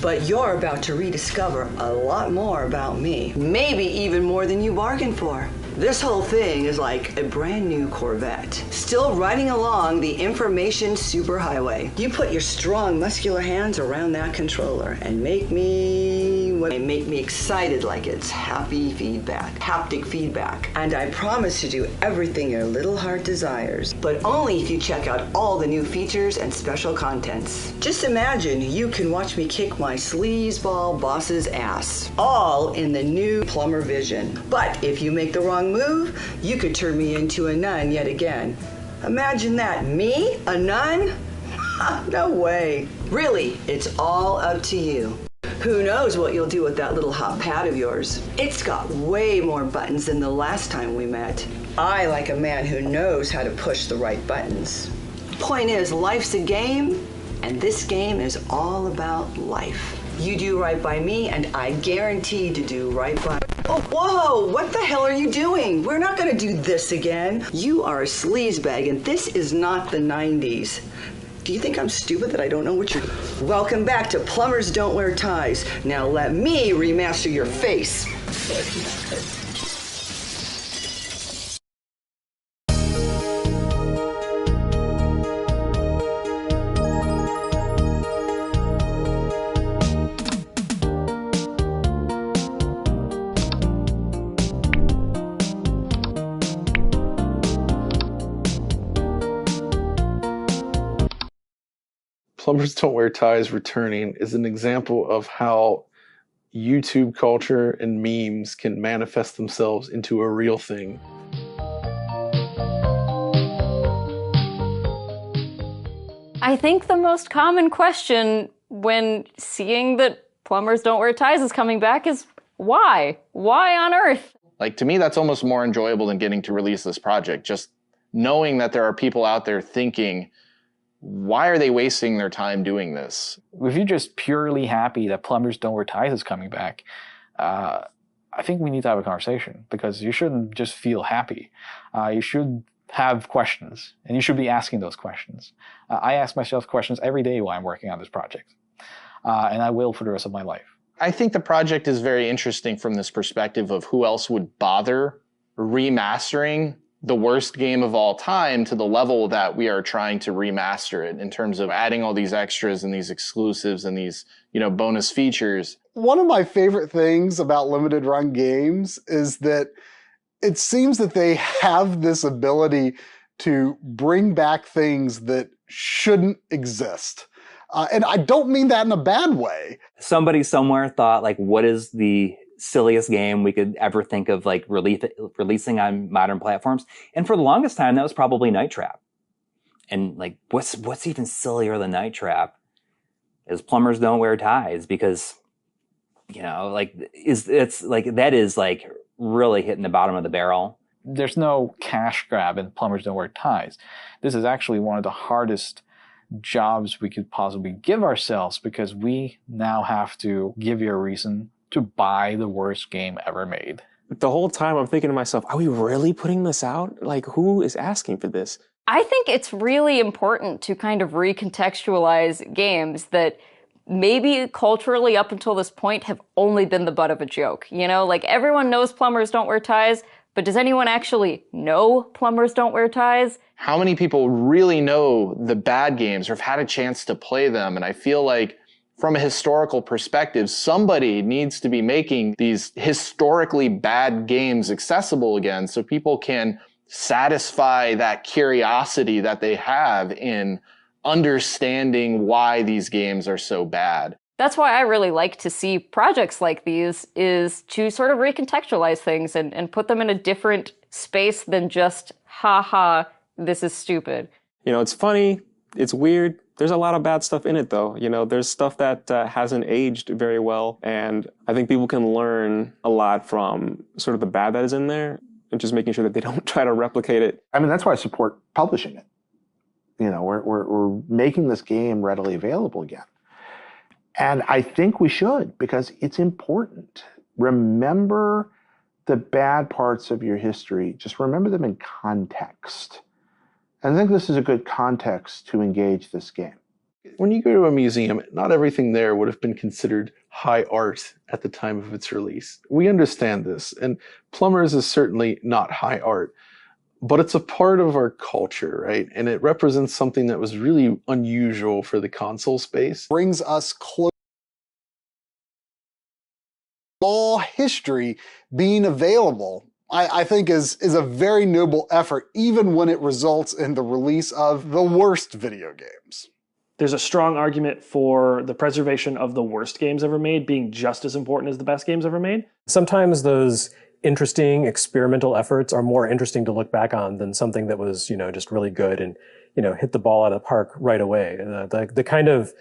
But you're about to rediscover a lot more about me. Maybe even more than you bargained for. This whole thing is like a brand new Corvette, still riding along the information superhighway. You put your strong, muscular hands around that controller and make me excited like it's haptic feedback. And I promise to do everything your little heart desires, but only if you check out all the new features and special contents. Just imagine you can watch me kick my sleazeball boss's ass, all in the new Plumber Vision. But if you make the wrong move, you could turn me into a nun yet again. Imagine that. Me? A nun? No way. Really, it's all up to you. Who knows what you'll do with that little hot pad of yours? It's got way more buttons than the last time we met. I like a man who knows how to push the right buttons. Point is, life's a game, and this game is all about life. You do right by me, and I guarantee to do right by... Oh, whoa! What the hell are you doing? We're not gonna do this again. You are a sleazebag, and this is not the 90s. Do you think I'm stupid that I don't know what you're... Welcome back to Plumbers Don't Wear Ties. Now let me remaster your face. Plumbers Don't Wear Ties returning is an example of how YouTube culture and memes can manifest themselves into a real thing. I think the most common question when seeing that Plumbers Don't Wear Ties is coming back is why? Why on earth? Like, to me, that's almost more enjoyable than getting to release this project. Just knowing that there are people out there thinking, why are they wasting their time doing this? If you're just purely happy that Plumbers Don't Wear Ties is coming back, I think we need to have a conversation, because you shouldn't just feel happy. You should have questions, and you should be asking those questions. I ask myself questions every day while I'm working on this project, and I will for the rest of my life. I think the project is very interesting from this perspective of who else would bother remastering the worst game of all time to the level that we are trying to remaster it, in terms of adding all these extras and these exclusives and these, bonus features. One of my favorite things about limited run games is that it seems that they have this ability to bring back things that shouldn't exist. And I don't mean that in a bad way. Somebody somewhere thought, like, what is the silliest game we could ever think of, like, releasing on modern platforms? And for the longest time, that was probably Night Trap. And, like, what's even sillier than Night Trap is Plumbers Don't Wear Ties, because, that is really hitting the bottom of the barrel. There's no cash grab in Plumbers Don't Wear Ties. This is actually one of the hardest jobs we could possibly give ourselves, because we now have to give you a reason to buy the worst game ever made. The whole time I'm thinking to myself, are we really putting this out? Like, who is asking for this? I think it's really important to kind of recontextualize games that maybe culturally up until this point have only been the butt of a joke. Like, everyone knows Plumbers Don't Wear Ties, but does anyone actually know Plumbers Don't Wear Ties? How many people really know the bad games or have had a chance to play them? And I feel like, from a historical perspective, somebody needs to be making these historically bad games accessible again, so people can satisfy that curiosity that they have in understanding why these games are so bad. That's why I really like to see projects like these, is to sort of recontextualize things and put them in a different space than just, haha, this is stupid. It's funny, it's weird. There's a lot of bad stuff in it, though. There's stuff that hasn't aged very well, and I think people can learn a lot from sort of the bad that is in there, and just making sure that they don't try to replicate it. I mean, that's why I support publishing it. We're making this game readily available again. And I think we should, because it's important. Remember the bad parts of your history. Just remember them in context. And I think this is a good context to engage this game. When you go to a museum, not everything there would have been considered high art at the time of its release. We understand this, and Plumbers is certainly not high art, but it's a part of our culture, right? And it represents something that was really unusual for the console space. Brings us close to all history being available. I think is a very noble effort, even when it results in the release of the worst video games. There's a strong argument for the preservation of the worst games ever made being just as important as the best games ever made. Sometimes those interesting experimental efforts are more interesting to look back on than something that was, just really good and, hit the ball out of the park right away. The kind of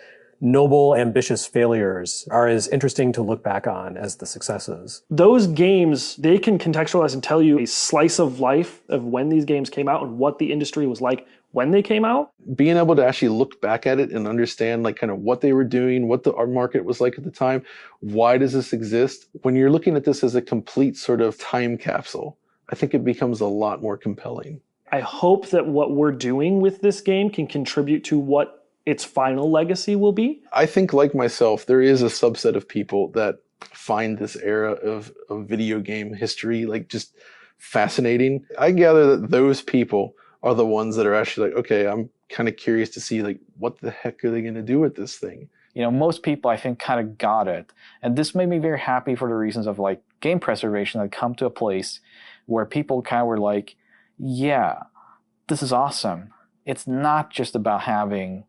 noble, ambitious failures are as interesting to look back on as the successes. Those games, they can contextualize and tell you a slice of life of when these games came out and what the industry was like when they came out. Being able to actually look back at it and understand like kind of what they were doing, what our market was like at the time, why does this exist? When you're looking at this as a complete sort of time capsule, I think it becomes a lot more compelling. I hope that what we're doing with this game can contribute to what its final legacy will be. I think, like myself, there is a subset of people that find this era of video game history like just fascinating. I gather that those people are the ones that are actually like, okay, I'm kind of curious to see like what the heck are they going to do with this thing? Most people I think kind of got it. And this made me very happy for the reasons of like game preservation that come to a place where people kind of were like, yeah, this is awesome. It's not just about having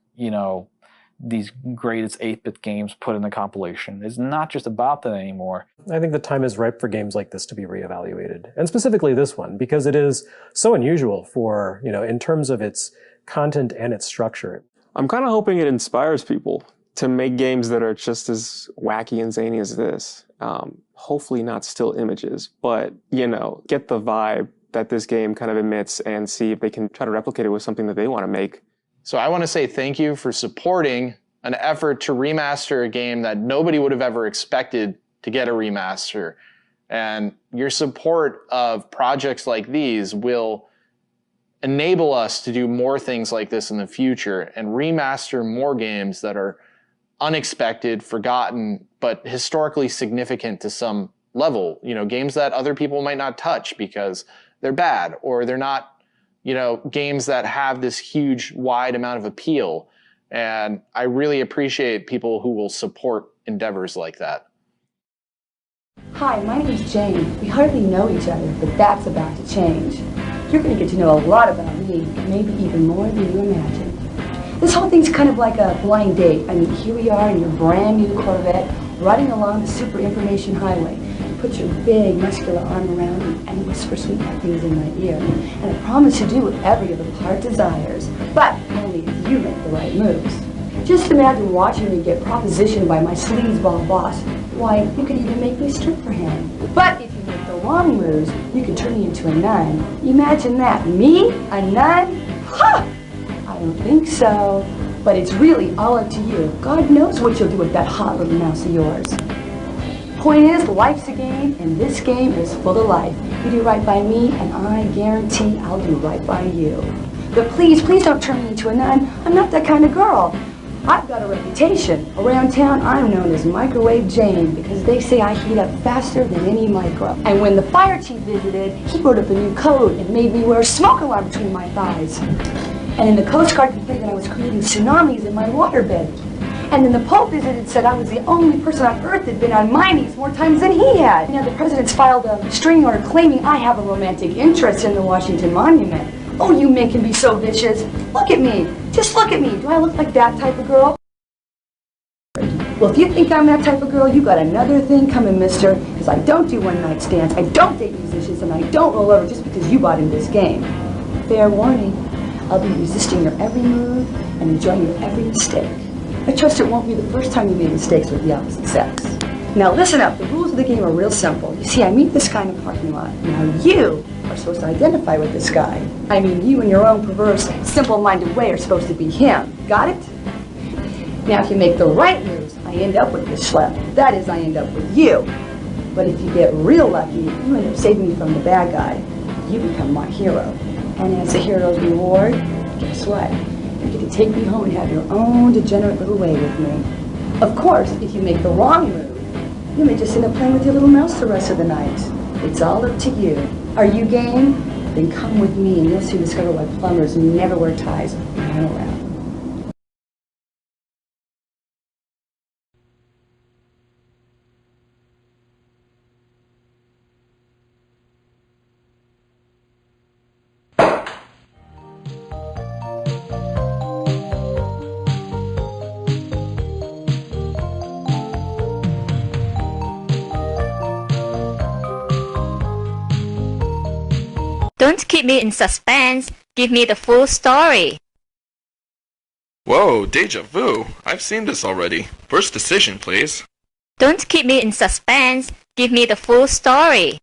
these greatest 8-bit games put in a compilation. It's not just about that anymore. I think the time is ripe for games like this to be reevaluated. And specifically this one, because it is so unusual for, in terms of its content and its structure. I'm kind of hoping it inspires people to make games that are just as wacky and zany as this. Hopefully not still images, but, get the vibe that this game kind of emits and see if they can try to replicate it with something that they want to make. So I want to say thank you for supporting an effort to remaster a game that nobody would have ever expected to get a remaster. And your support of projects like these will enable us to do more things like this in the future and remaster more games that are unexpected, forgotten, but historically significant to some level. Games that other people might not touch because they're bad or they're not games that have this huge, wide amount of appeal. And I really appreciate people who will support endeavors like that. Hi, my name is Jane. We hardly know each other, but that's about to change. You're going to get to know a lot about me, maybe even more than you imagine. This whole thing's kind of like a blind date. I mean, here we are in your brand new Corvette, riding along the super information highway. Put your big muscular arm around me and whisper sweet nothings in my ear. And I promise to do whatever your little heart desires, but only if you make the right moves. Just imagine watching me get propositioned by my sleazeball boss. Why, you could even make me strip for him. But if you make the wrong moves, you can turn me into a nun. Imagine that. Me? A nun? Ha! I don't think so. But it's really all up to you. God knows what you'll do with that hot little mouse of yours. Point is, life's a game, and this game is full of life. You do right by me, and I guarantee I'll do right by you. But please don't turn me into a nun. I'm not that kind of girl. I've got a reputation. Around town, I'm known as Microwave Jane, because they say I heat up faster than any micro. And when the fire chief visited, he wrote up a new code and made me wear a smoke alarm between my thighs. And then the Coast Guard complained that I was creating tsunamis in my waterbed. And then the Pope visited and said I was the only person on Earth that had been on my knees more times than he had. Now the president's filed a restraining order claiming I have a romantic interest in the Washington Monument. Oh, you men can be so vicious. Look at me. Just look at me. Do I look like that type of girl? Well, if you think I'm that type of girl, you got another thing coming, mister. Because I don't do one-night stands, I don't date musicians, and I don't roll over just because you bought in this game. Fair warning. I'll be resisting your every move and enjoying your every mistake. I trust it won't be the first time you made mistakes with the opposite sex. Now listen up, the rules of the game are real simple. You see, I meet this guy in a parking lot. Now you are supposed to identify with this guy. I mean, you in your own perverse, simple-minded way are supposed to be him. Got it? Now if you make the right moves, I end up with this schlep. That is, I end up with you. But if you get real lucky, you end up saving me from the bad guy. You become my hero. And as a hero's reward, guess what? You get to take me home and have your own degenerate little way with me. Of course, if you make the wrong move, you may just end up playing with your little mouse the rest of the night. It's all up to you. Are you game? Then come with me and you'll soon discover why plumbers never wear ties or run around. Don't keep me in suspense. Give me the full story. Whoa, deja vu. I've seen this already. First decision, please. Don't keep me in suspense. Give me the full story.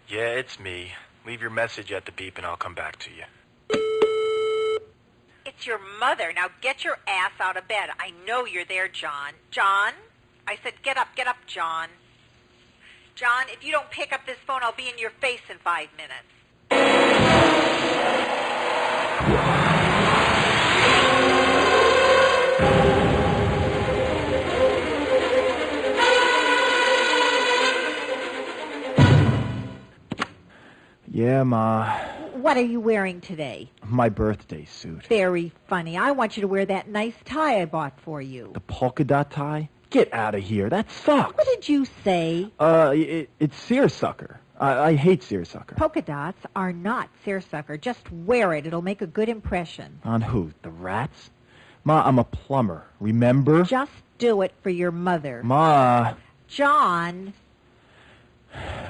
Yeah, it's me. Leave your message at the beep and I'll come back to you. It's your mother. Now get your ass out of bed. I know you're there, John. John? I said get up, John. John, if you don't pick up this phone, I'll be in your face in 5 minutes. Yeah, Ma. What are you wearing today? My birthday suit. Very funny. I want you to wear that nice tie I bought for you. The polka dot tie? Get out of here. That sucks. What did you say? It's seersucker. I hate seersucker. Polka dots are not seersucker. Just wear it. It'll make a good impression. On who? The rats? Ma, I'm a plumber. Remember? Just do it for your mother. Ma. John.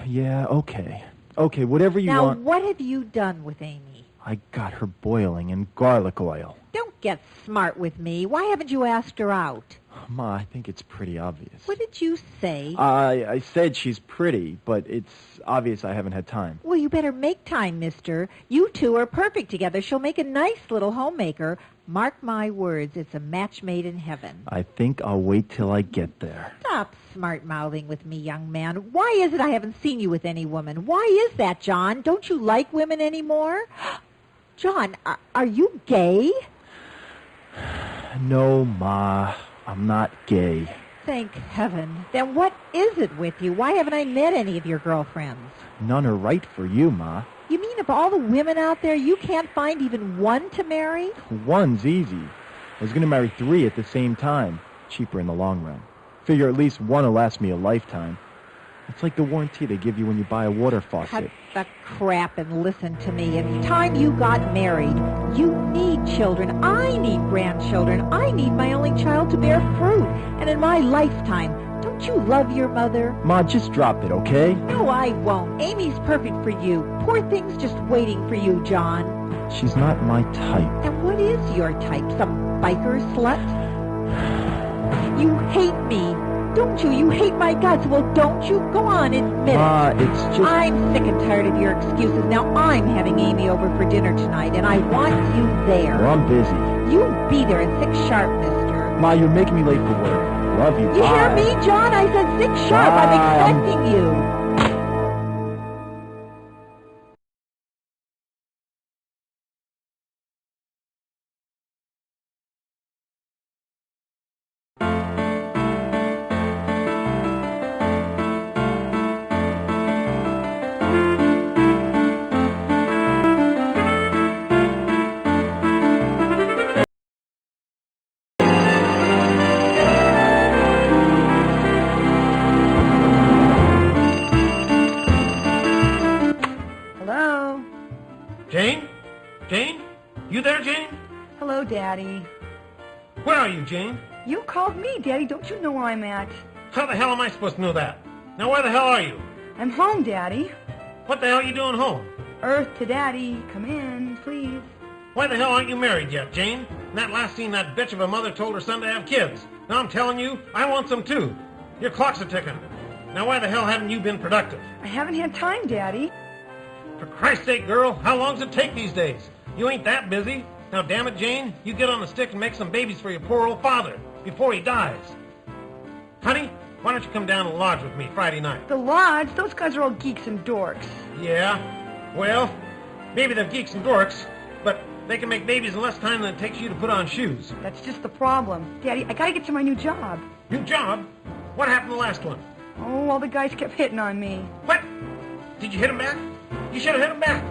Yeah, okay. Okay, whatever you want. Now, what have you done with Amy? I got her boiling in garlic oil. Don't get smart with me. Why haven't you asked her out? Ma, I think it's pretty obvious. What did you say? I said she's pretty, but it's obvious I haven't had time. Well, you better make time, mister. You two are perfect together. She'll make a nice little homemaker. Mark my words, it's a match made in heaven. I think I'll wait till I get there. Stop smart-mouthing with me, young man. Why is it I haven't seen you with any woman? Why is that, John? Don't you like women anymore? John, are you gay? No, Ma. I'm not gay. Thank heaven. Then what is it with you? Why haven't I met any of your girlfriends? None are right for you, Ma. You mean of all the women out there, you can't find even one to marry? One's easy. I was going to marry 3 at the same time. Cheaper in the long run. Figure at least one will last me a lifetime. It's like the warranty they give you when you buy a water faucet. Cut the crap and listen to me. It's time you got married. You need children. I need grandchildren. I need my only child to bear fruit. And in my lifetime, don't you love your mother? Ma, just drop it, okay? No, I won't. Amy's perfect for you. Poor thing's just waiting for you, John. She's not my type. And what is your type? Some biker slut? You hate me. Don't you? You hate my guts. Well, don't you? Go on, admit Ma, it. it's just... I'm sick and tired of your excuses. Now I'm having Amy over for dinner tonight, and I want you there. Well, I'm busy. You be there at 6 sharp, mister. Ma, you're making me late for work. Love you. You Bye. hear me, John? I said 6 sharp. Bye. I'm expecting you. Hello? Jane? Jane? You there, Jane? Hello, Daddy. Where are you, Jane? You called me, Daddy. Don't you know where I'm at? How the hell am I supposed to know that? Now, where the hell are you? I'm home, Daddy. What the hell are you doing home? Earth to Daddy. Come in, please. Why the hell aren't you married yet, Jane? In that last scene, that bitch of a mother told her son to have kids. Now I'm telling you, I want some too. Your clock's a ticking. Now, why the hell haven't you been productive? I haven't had time, Daddy. For Christ's sake, girl, how long does it take these days? You ain't that busy. Now, damn it, Jane, you get on the stick and make some babies for your poor old father before he dies. Honey, why don't you come down and lodge with me Friday night? The lodge? Those guys are all geeks and dorks. Yeah, well, maybe they're geeks and dorks, but they can make babies in less time than it takes you to put on shoes. That's just the problem. Daddy, I gotta get to my new job. New job? What happened to the last one? Oh, all the guys kept hitting on me. What? Did you hit him back? You should have hit him back.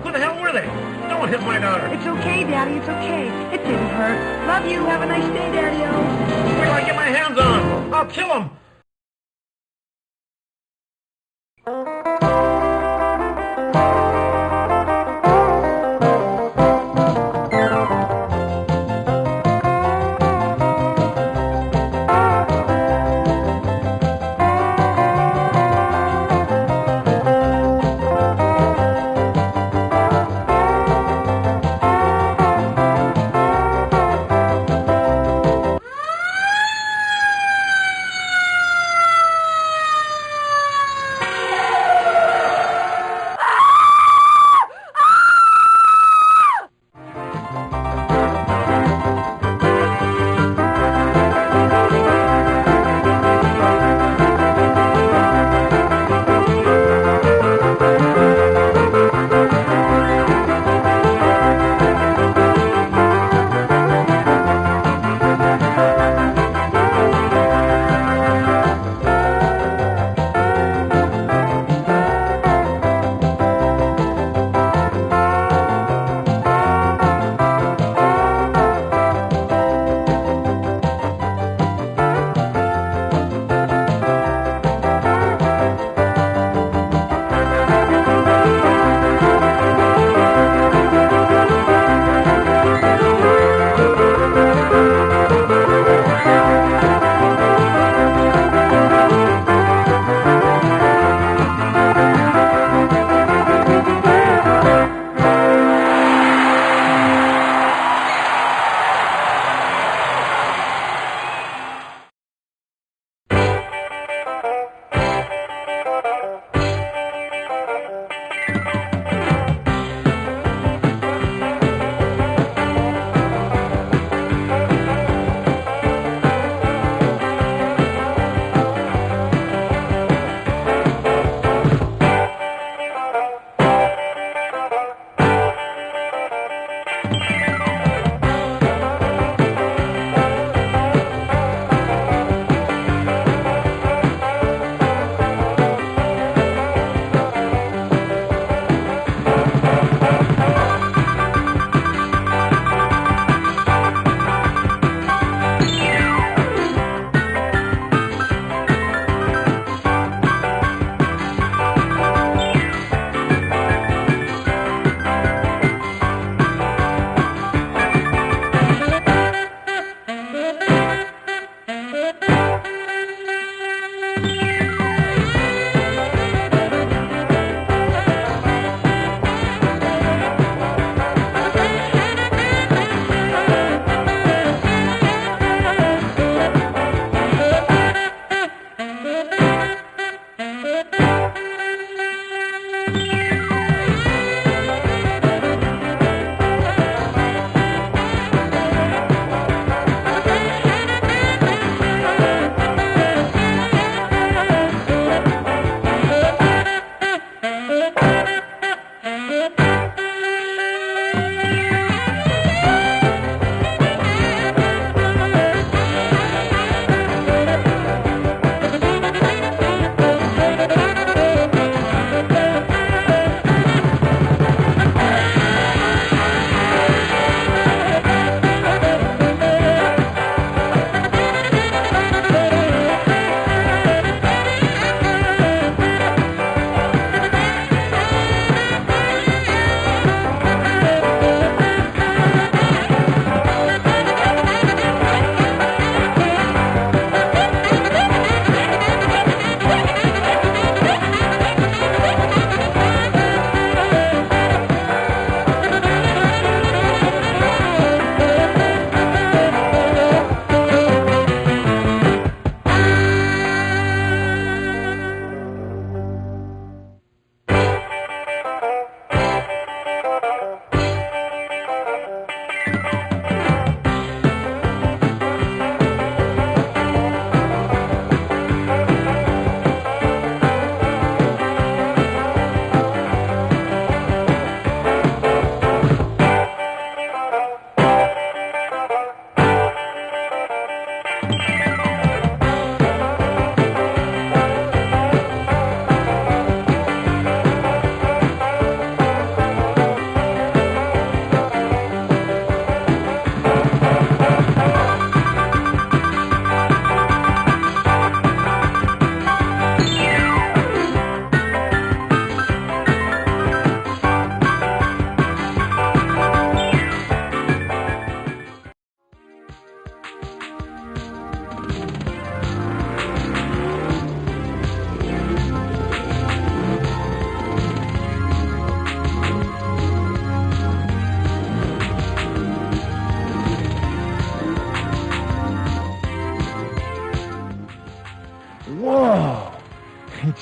Who the hell were they? No one hit my daughter. It's okay, Daddy, it's okay. It didn't hurt. Love you. Have a nice day, Daddy-o. Wait till I get my hands on him. I'll kill him.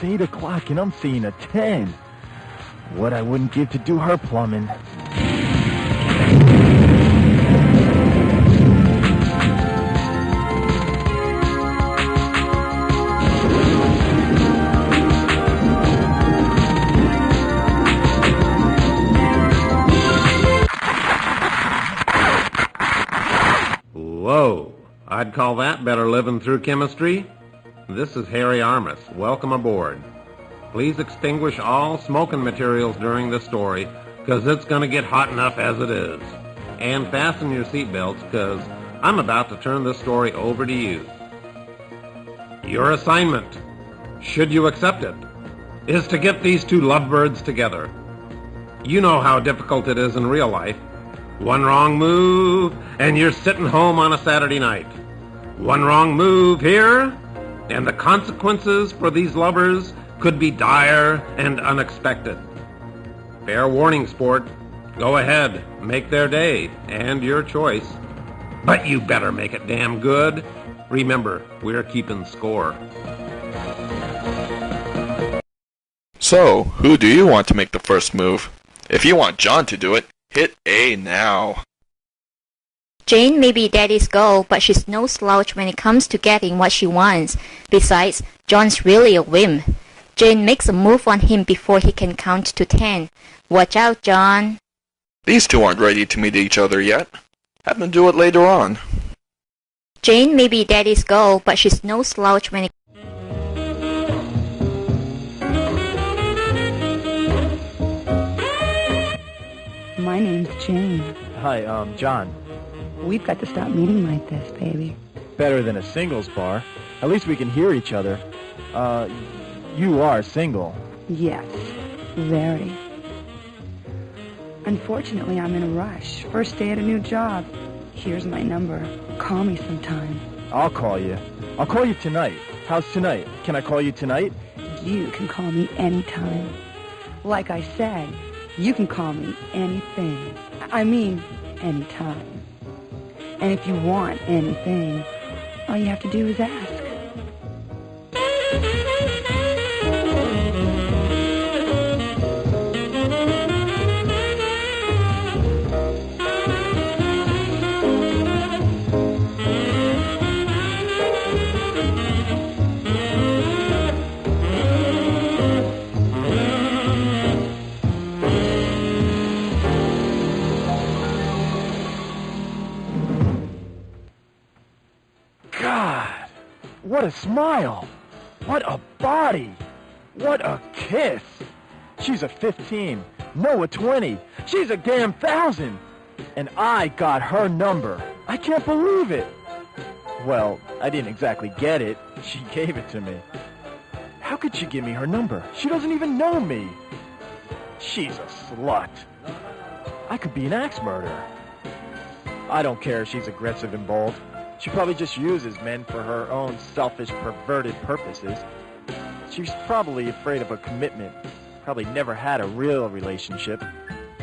It's 8 o'clock and I'm seeing a 10. What I wouldn't give to do her plumbing. Whoa, I'd call that better living through chemistry. This is Harry Armis. Welcome aboard. Please extinguish all smoking materials during this story, because it's going to get hot enough as it is. And fasten your seatbelts, because I'm about to turn this story over to you. Your assignment, should you accept it, is to get these two lovebirds together. You know how difficult it is in real life. One wrong move, and you're sitting home on a Saturday night. One wrong move here, and the consequences for these lovers could be dire and unexpected. Fair warning, sport. Go ahead, make their day, and your choice. But you better make it damn good. Remember, we're keeping score. So, who do you want to make the first move? If you want John to do it, hit A now. Jane may be daddy's girl, but she's no slouch when it comes to getting what she wants. Besides, John's really a wimp. Jane makes a move on him before he can count to 10. Watch out, John. These two aren't ready to meet each other yet. Have them do it later on. Jane may be daddy's girl, but she's no slouch when it... My name's Jane. Hi, John. We've got to stop meeting like this, baby. Better than a singles bar. At least we can hear each other. You are single. Yes, very. Unfortunately, I'm in a rush. First day at a new job. Here's my number. Call me sometime. I'll call you. I'll call you tonight. How's tonight? Can I call you tonight? You can call me anytime. Like I said, you can call me anything. I mean, anytime. And if you want anything, all you have to do is ask. What a smile! What a body! What a kiss! She's a 15, no a 20. She's a damn 1,000! And I got her number. I can't believe it! Well, I didn't exactly get it. She gave it to me. How could she give me her number? She doesn't even know me. She's a slut. I could be an axe murderer. I don't care if she's aggressive and bold. She probably just uses men for her own selfish, perverted purposes. She's probably afraid of a commitment. Probably never had a real relationship.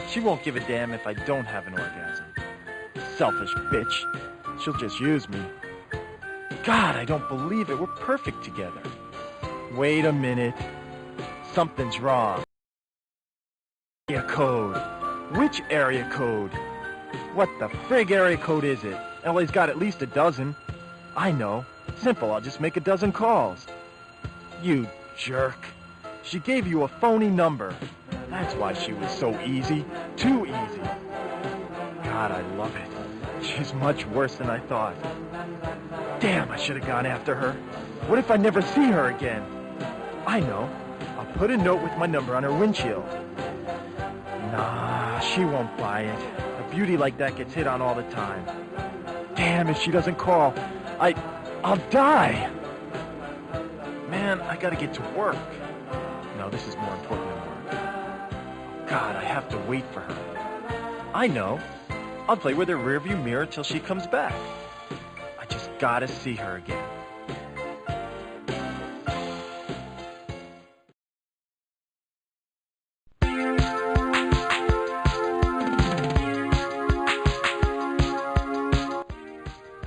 She won't give a damn if I don't have an orgasm. Selfish bitch. She'll just use me. God, I don't believe it. We're perfect together. Wait a minute. Something's wrong. Area code. Which area code? What the frig area code is it? LA's got at least a dozen. I know. Simple, I'll just make a dozen calls. You jerk. She gave you a phony number. That's why she was so easy. Too easy. God, I love it. She's much worse than I thought. Damn, I should have gone after her. What if I never see her again? I know. I'll put a note with my number on her windshield. Nah, she won't buy it. A beauty like that gets hit on all the time. Damn, if she doesn't call, I'll die. Man, I gotta get to work. No, this is more important than work. God, I have to wait for her. I know. I'll play with her rearview mirror till she comes back. I just gotta see her again.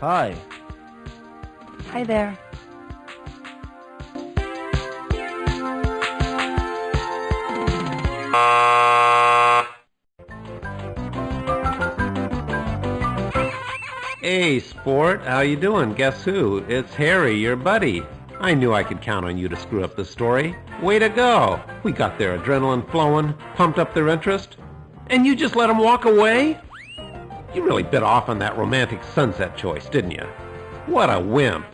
Hi. Hi there. Hey, sport, how you doing? Guess who? It's Harry, your buddy. I knew I could count on you to screw up the story. Way to go! We got their adrenaline flowing, pumped up their interest, and you just let them walk away? You really bit off on that romantic sunset choice, didn't you? What a wimp.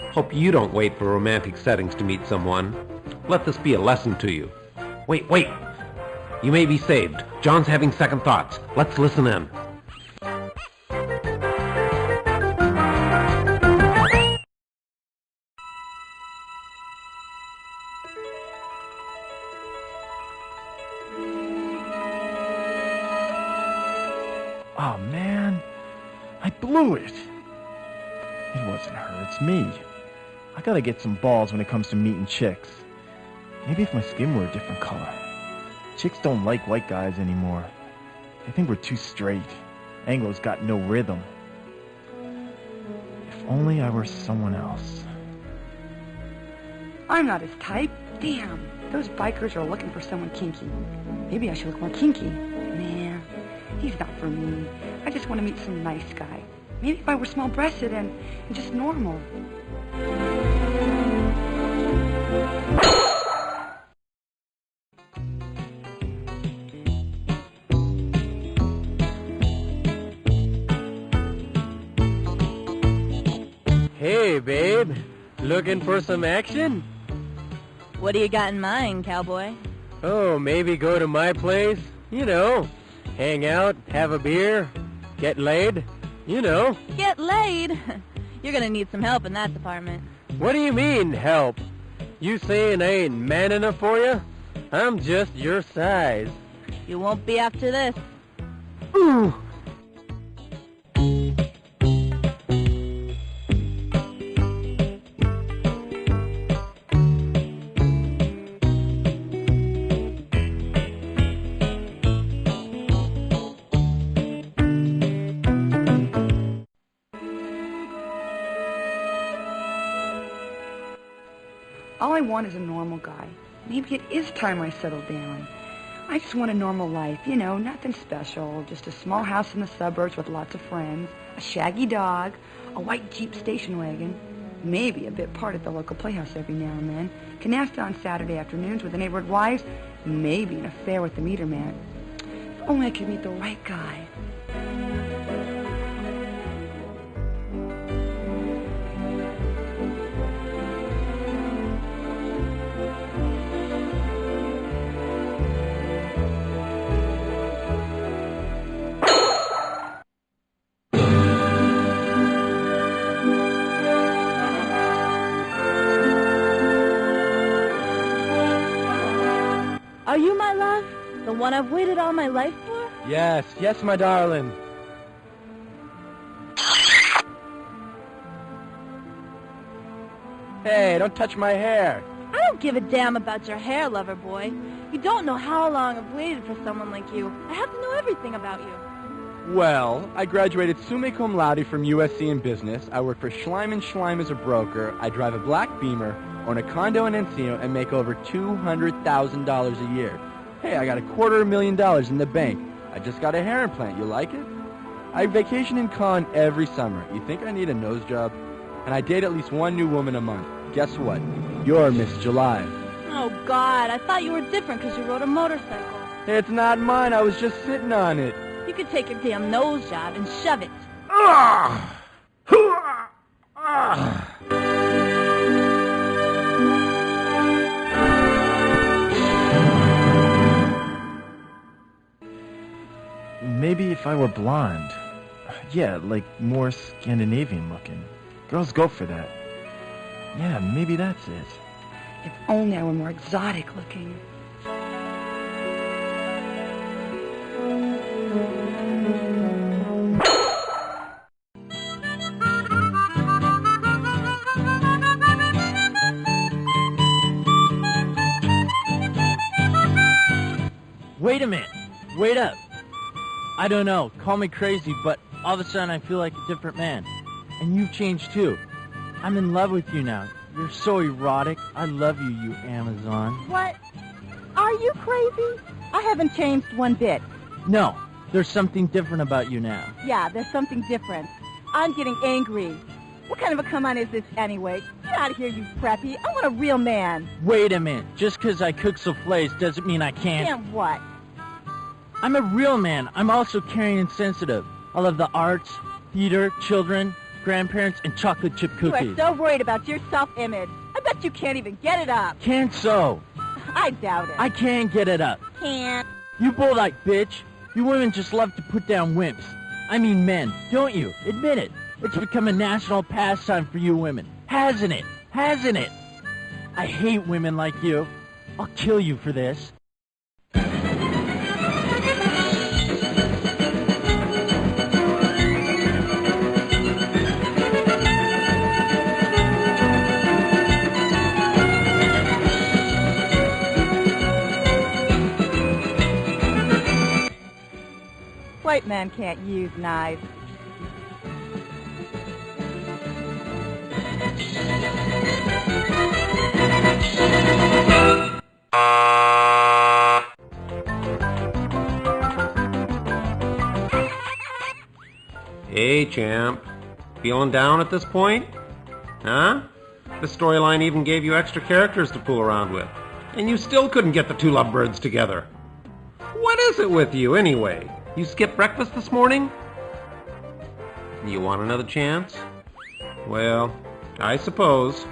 Hope you don't wait for romantic settings to meet someone. Let this be a lesson to you. Wait. You may be saved. John's having second thoughts. Let's listen in. Oh, man. I blew it. It wasn't her, it's me. I gotta get some balls when it comes to meeting chicks. Maybe if my skin were a different color. Chicks don't like white guys anymore. They think we're too straight. Anglo's got no rhythm. If only I were someone else. I'm not his type. Damn, those bikers are looking for someone kinky. Maybe I should look more kinky. Nah, he's not for me. I just want to meet some nice guy. Maybe if I were small-breasted and just normal. Hey, babe. Looking for some action? What do you got in mind, cowboy? Oh, maybe go to my place. You know, hang out, have a beer, get laid. You know. Get laid? You're gonna need some help in that department. What do you mean, help? You saying I ain't man enough for you? I'm just your size. You won't be after this. Ooh. All I want is a normal guy. Maybe it is time I settle down. I just want a normal life, you know, nothing special. Just a small house in the suburbs with lots of friends, a shaggy dog, a white Jeep station wagon, maybe a bit part at the local playhouse every now and then, canasta on Saturday afternoons with the neighborhood wives, maybe an affair with the meter man. If only I could meet the right guy. Are you my love? The one I've waited all my life for? Yes, my darling. Hey, don't touch my hair. I don't give a damn about your hair, lover boy. You don't know how long I've waited for someone like you. I have to know everything about you. Well, I graduated summa cum laude from USC in business. I work for Schleim & Schleim as a broker. I drive a black Beamer, own a condo in Encino, and make over $200,000 a year. Hey, I got $250,000 in the bank. I just got a hair implant. You like it? I vacation in Cannes every summer. You think I need a nose job? And I date at least one new woman a month. Guess what? You're Miss July. Oh, God, I thought you were different because you rode a motorcycle. It's not mine. I was just sitting on it. You could take your damn nose job and shove it. Maybe if I were blonde. Yeah, like more Scandinavian looking. Girls go for that. Yeah, maybe that's it. If only I were more exotic looking. Wait a minute. Wait up. I don't know. Call me crazy, but all of a sudden I feel like a different man. And you've changed too. I'm in love with you now. You're so erotic. I love you, you Amazon. What? Are you crazy? I haven't changed one bit. No, there's something different about you now. Yeah, there's something different. I'm getting angry. What kind of a come on is this anyway? Get out of here, you preppy. I want a real man. Wait a minute. Just because I cook souffles doesn't mean I can't. Can't what? I'm a real man. I'm also caring and sensitive. I love the arts, theater, children, grandparents, and chocolate chip cookies. You are so worried about your self-image. I bet you can't even get it up. Can't so. I doubt it. I can get it up. Can't. You bull-like bitch. You women just love to put down wimps. I mean men, don't you? Admit it. It's become a national pastime for you women. Hasn't it? Hasn't it? I hate women like you. I'll kill you for this. White men can't use knives. Hey, champ. Feeling down at this point? Huh? The storyline even gave you extra characters to fool around with. And you still couldn't get the two lovebirds together. What is it with you, anyway? You skipped breakfast this morning? You want another chance? Well, I suppose.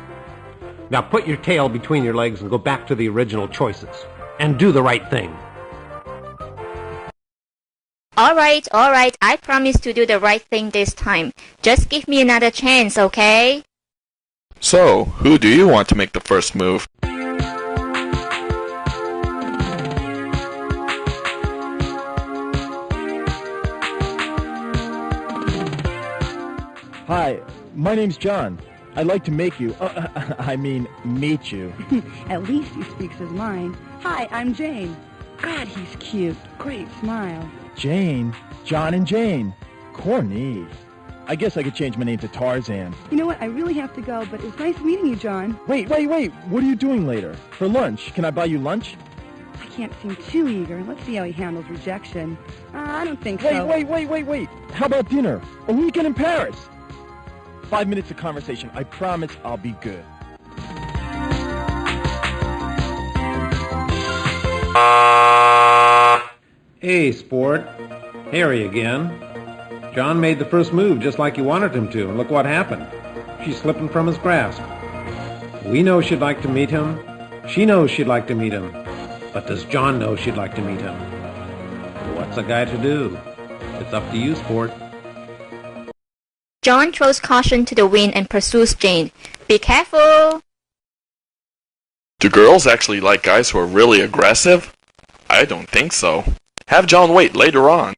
Now put your tail between your legs and go back to the original choices. And do the right thing. Alright, I promise to do the right thing this time. Just give me another chance, okay? So, who do you want to make the first move? Hi, my name's John. I'd like to make you, meet you. At least he speaks his mind. Hi, I'm Jane. God, he's cute. Great smile. Jane? John and Jane. Corny. I guess I could change my name to Tarzan. You know what? I really have to go, but it's nice meeting you, John. Wait. What are you doing later? For lunch? Can I buy you lunch? I can't seem too eager. Let's see how he handles rejection. I don't think so. Wait. How about dinner? A weekend in Paris? 5 minutes of conversation. I promise I'll be good. Hey, sport. Harry again. John made the first move just like you wanted him to, and look what happened. She's slipping from his grasp. We know she'd like to meet him. She knows she'd like to meet him. But does John know she'd like to meet him? What's a guy to do? It's up to you, sport. John throws caution to the wind and pursues Jane. Be careful! Do girls actually like guys who are really aggressive? I don't think so. Have John wait later on.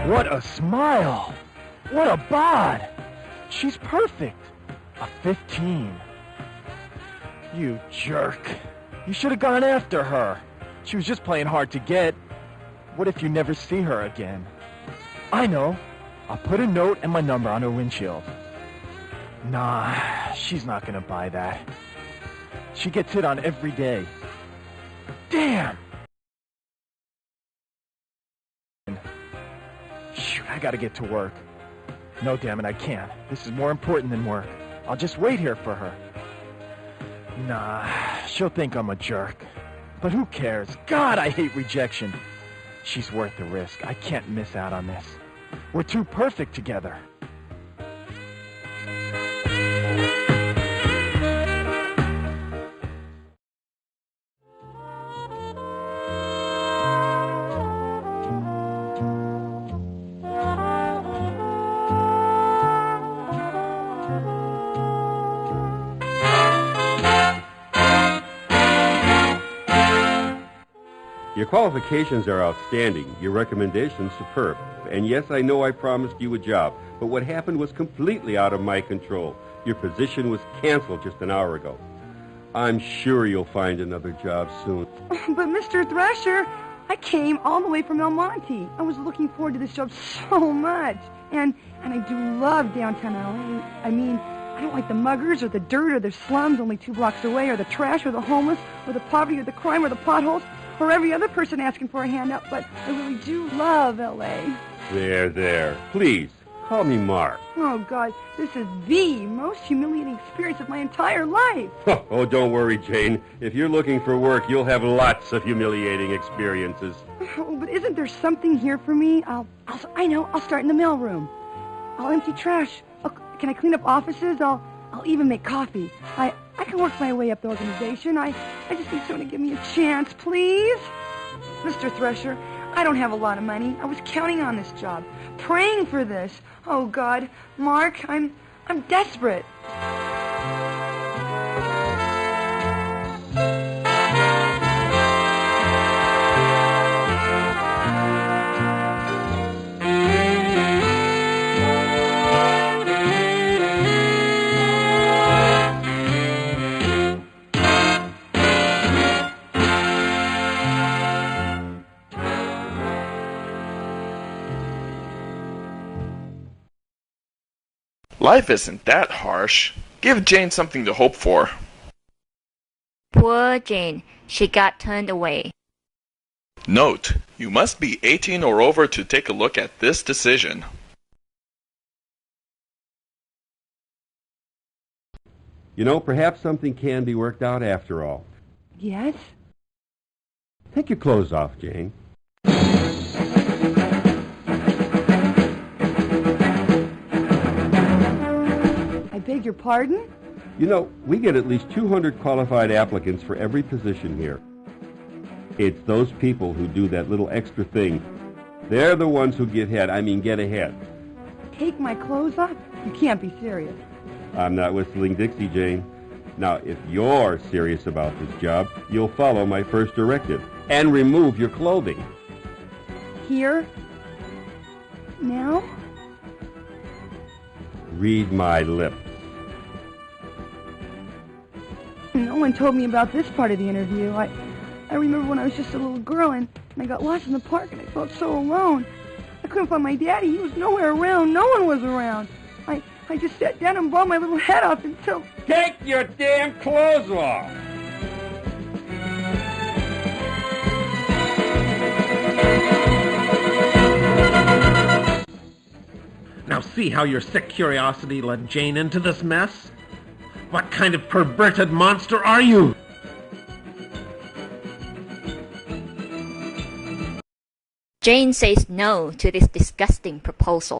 What a smile! What a bod! She's perfect! A 15. You jerk. You should have gone after her. She was just playing hard to get. What if you never see her again? I know. I'll put a note and my number on her windshield. Nah, she's not gonna buy that. She gets hit on every day. Damn! Shoot, I gotta get to work. No, damn it, I can't. This is more important than work. I'll just wait here for her. Nah, she'll think I'm a jerk. But who cares? God, I hate rejection. She's worth the risk. I can't miss out on this. We're too perfect together. Your qualifications are outstanding. Your recommendations superb. And yes, I know I promised you a job, but what happened was completely out of my control. Your position was canceled just an hour ago. I'm sure you'll find another job soon. But Mr. Thrasher, I came all the way from El Monte. I was looking forward to this job so much. And I do love downtown LA. I mean, I don't like the muggers or the dirt or the slums only 2 blocks away, or the trash or the homeless or the poverty or the crime or the potholes or every other person asking for a handout, but I really do love LA. There. Please, call me Mark. Oh, God, this is the most humiliating experience of my entire life. Oh, don't worry, Jane. If you're looking for work, you'll have lots of humiliating experiences. Oh, but isn't there something here for me? I know, I'll start in the mailroom. I'll empty trash. Can I clean up offices? I'll even make coffee. I can work my way up the organization. I just need someone to give me a chance, please. Mr. Thresher, I don't have a lot of money. I was counting on this job, praying for this. Oh, God, Mark, I'm desperate. Life isn't that harsh. Give Jane something to hope for. Poor Jane. She got turned away. Note, you must be 18 or over to take a look at this decision. You know, perhaps something can be worked out after all. Yes? Take your clothes off, Jane. I beg your pardon? You know, we get at least 200 qualified applicants for every position here. It's those people who do that little extra thing. They're the ones who get ahead. Take my clothes off? You can't be serious. I'm not whistling Dixie, Jane. Now, if you're serious about this job, you'll follow my first directive and remove your clothing. Here? Now? Read my lips. No one told me about this part of the interview. I remember when I was just a little girl and I got lost in the park and I felt so alone. I couldn't find my daddy. He was nowhere around. No one was around. I just sat down and bawled my little head off until... Take your damn clothes off! Now see how your sick curiosity led Jane into this mess? What kind of perverted monster are you? Jane says no to this disgusting proposal.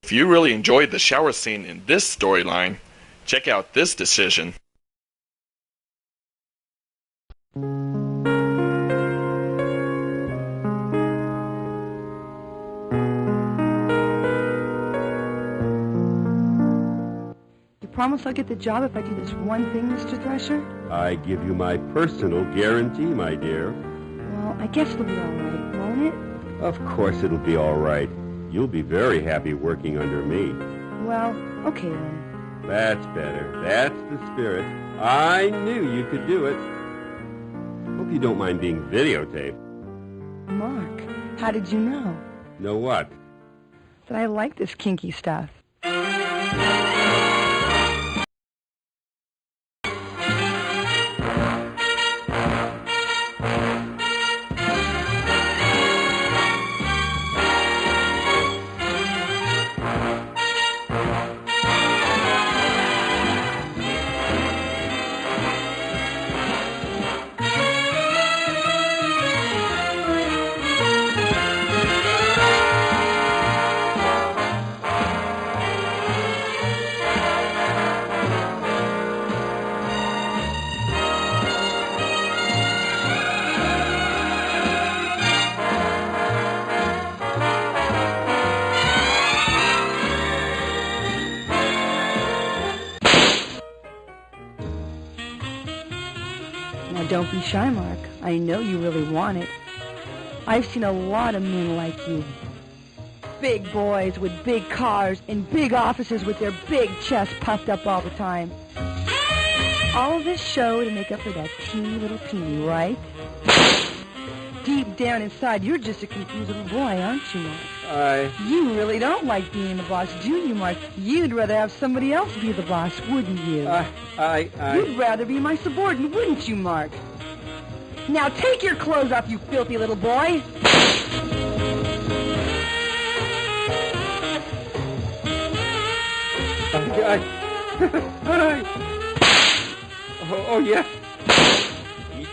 If you really enjoyed the shower scene in this storyline, check out this decision. You promise I'll get the job if I do this one thing, Mr. Thresher? I give you my personal guarantee, my dear. Well, I guess it'll be all right, won't it? Of course it'll be all right. You'll be very happy working under me. Well, okay then. That's better. That's the spirit. I knew you could do it. Hope you don't mind being videotaped. Mark, how did you know? Know what? That I like this kinky stuff. Don't be shy, Mark. I know you really want it. I've seen a lot of men like you. Big boys with big cars in big offices with their big chests puffed up all the time. All of this show to make up for that teeny little peony, right? Deep down inside, you're just a confused little boy, aren't you, Mark? You really don't like being the boss, do you, Mark? You'd rather have somebody else be the boss, wouldn't you? You'd rather be my subordinate, wouldn't you, Mark? Now take your clothes off, you filthy little boy! Oh, yes.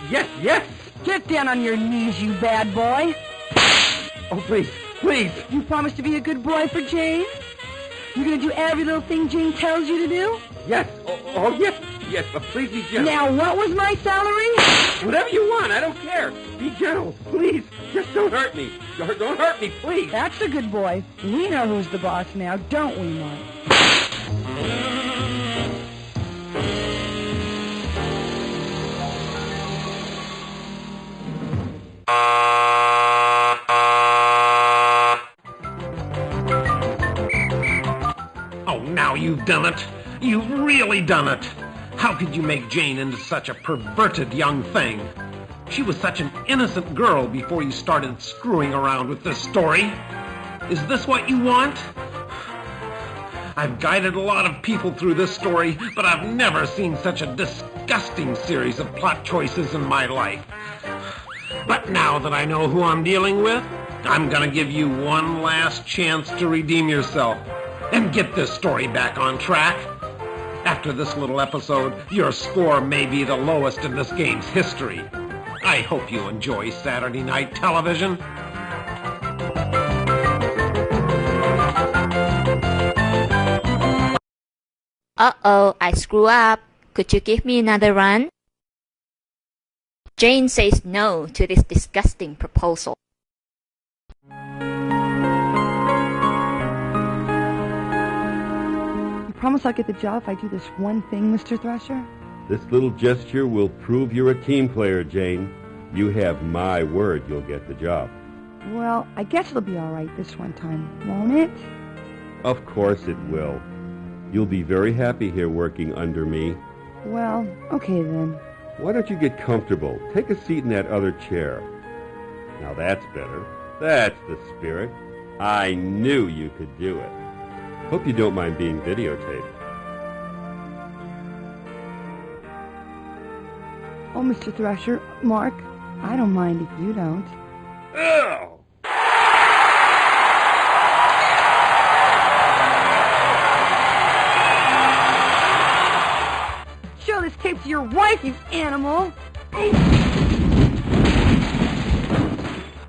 Yes. Get down on your knees, you bad boy! Oh, please. You promise to be a good boy for Jane? You're gonna do every little thing Jane tells you to do? Yes. Oh, yes, but please be gentle. Now, what was my salary? Whatever you want, I don't care. Be gentle, please. Just don't hurt me. Don't hurt me, please. That's a good boy. We know who's the boss now, don't we, Mark? Oh, now you've done it. You've really done it. How could you make Jane into such a perverted young thing? She was such an innocent girl before you started screwing around with this story. Is this what you want? I've guided a lot of people through this story, but I've never seen such a disgusting series of plot choices in my life. But now that I know who I'm dealing with, I'm gonna give you one last chance to redeem yourself and get this story back on track. After this little episode, your score may be the lowest in this game's history. I hope you enjoy Saturday night television. Uh-oh, I screw up. Could you give me another run? Jane says no to this disgusting proposal. You promise I'll get the job if I do this one thing, Mr. Thresher? This little gesture will prove you're a team player, Jane. You have my word you'll get the job. Well, I guess it'll be all right this one time, won't it? Of course it will. You'll be very happy here working under me. Well, okay then. Why don't you get comfortable? Take a seat in that other chair. Now that's better. That's the spirit. I knew you could do it. Hope you don't mind being videotaped. Oh, Mr. Thresher, Mark, I don't mind if you don't. Ugh! Show this tape to your wife, you animal!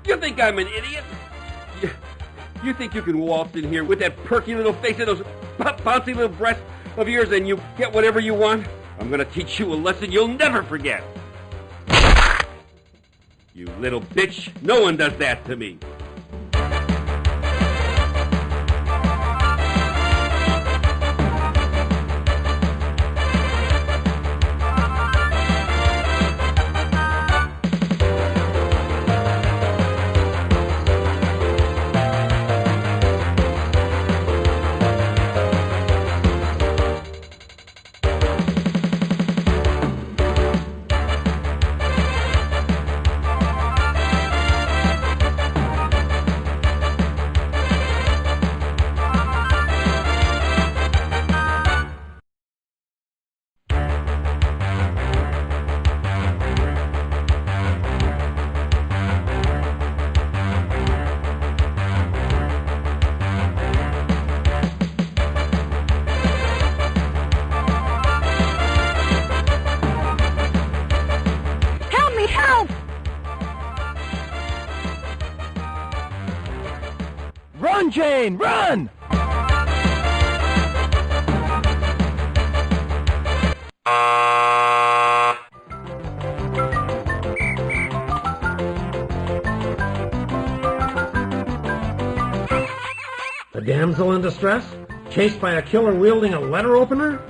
You think I'm an idiot? You think you can waltz in here with that perky little face and those bouncy little breasts of yours and you get whatever you want? I'm gonna teach you a lesson you'll never forget. You little bitch, no one does that to me. Run, Jane, run! A damsel in distress? Chased by a killer wielding a letter opener?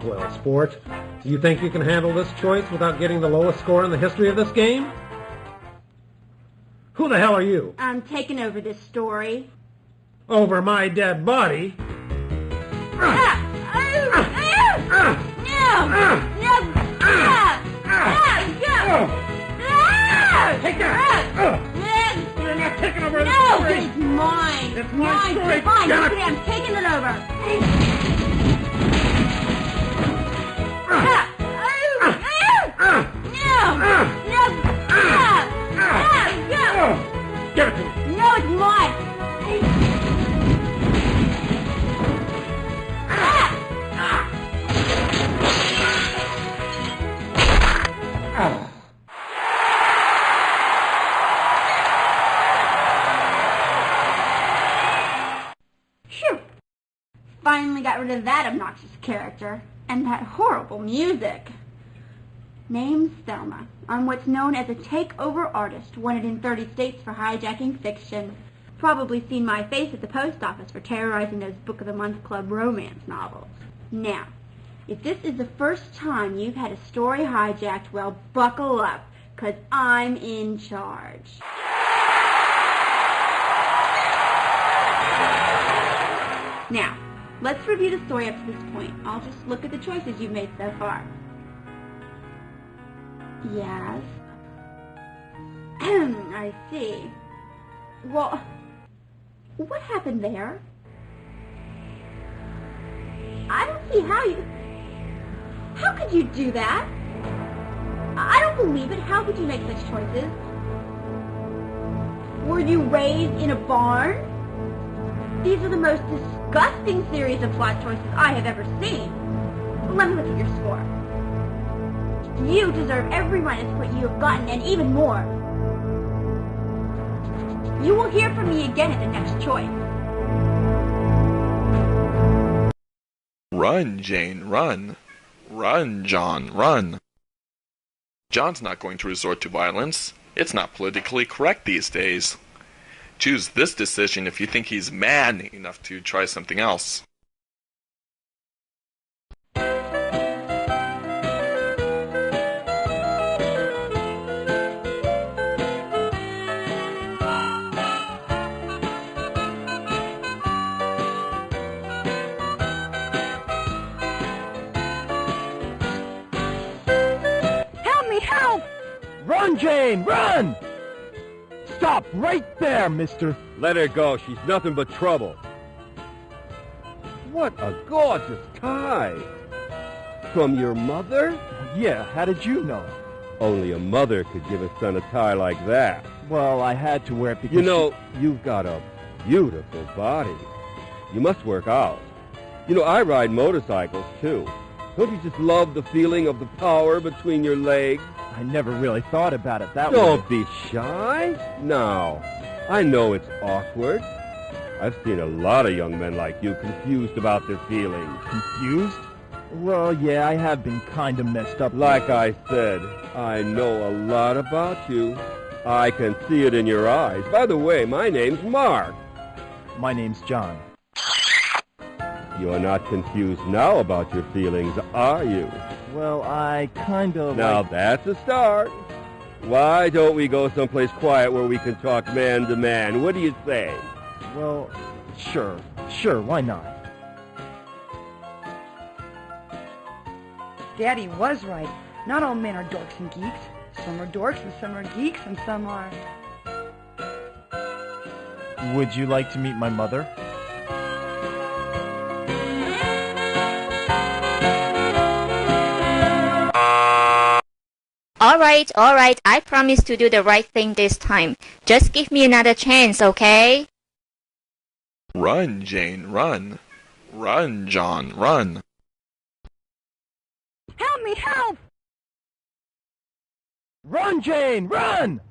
Well, sport, Do you think you can handle this choice without getting the lowest score in the history of this game? Who the hell are you? I'm taking over this story. Over my dead body? Take that! You're not taking over the story! No, it's mine! It's my story! Fine, Damn it. okay, I'm taking it over! Give it to me! No, it's mine! Phew! Finally got rid of that obnoxious character. And that horrible music. Name's Thelma. I'm what's known as a takeover artist, wanted in 30 states for hijacking fiction. Probably seen my face at the post office for terrorizing those Book of the Month Club romance novels. Now, if this is the first time you've had a story hijacked, well, buckle up, 'cause I'm in charge. Now, let's review the story up to this point. I'll just look at the choices you've made so far. Yes. I see. Well, what happened there? I don't see how you... How could you do that? I don't believe it. How could you make such choices? Were you raised in a barn? These are the most disgusting series of plot choices I have ever seen. Let me look at your score. You deserve every minus what you have gotten, and even more. You will hear from me again at the next choice. Run, Jane, run. Run, John, run. John's not going to resort to violence. It's not politically correct these days. Choose this decision if you think he's man enough to try something else. Help me, help! Run, Jane, run! Stop right there, mister. Let her go. She's nothing but trouble. What a gorgeous tie. From your mother? Yeah, how did you know? Only a mother could give a son a tie like that. Well, I had to wear it because You know, you've got a beautiful body. You must work out. You know, I ride motorcycles, too. Don't you just love the feeling of the power between your legs? I never really thought about it that way. Don't be shy. Now, I know it's awkward. I've seen a lot of young men like you confused about their feelings. Confused? Well, yeah, I have been kind of messed up. Like I said, I know a lot about you. I can see it in your eyes. By the way, my name's Mark. My name's John. You're not confused now about your feelings, are you? Well, I kind of Now that's a start. Why don't we go someplace quiet where we can talk man to man? What do you say? Well, sure, why not? Daddy was right. Not all men are dorks and geeks. Some are dorks and some are geeks and some are... Would you like to meet my mother? All right, I promise to do the right thing this time. Just give me another chance, okay? Run, Jane, run. Run, John, run. Help me, help! Run, Jane, run!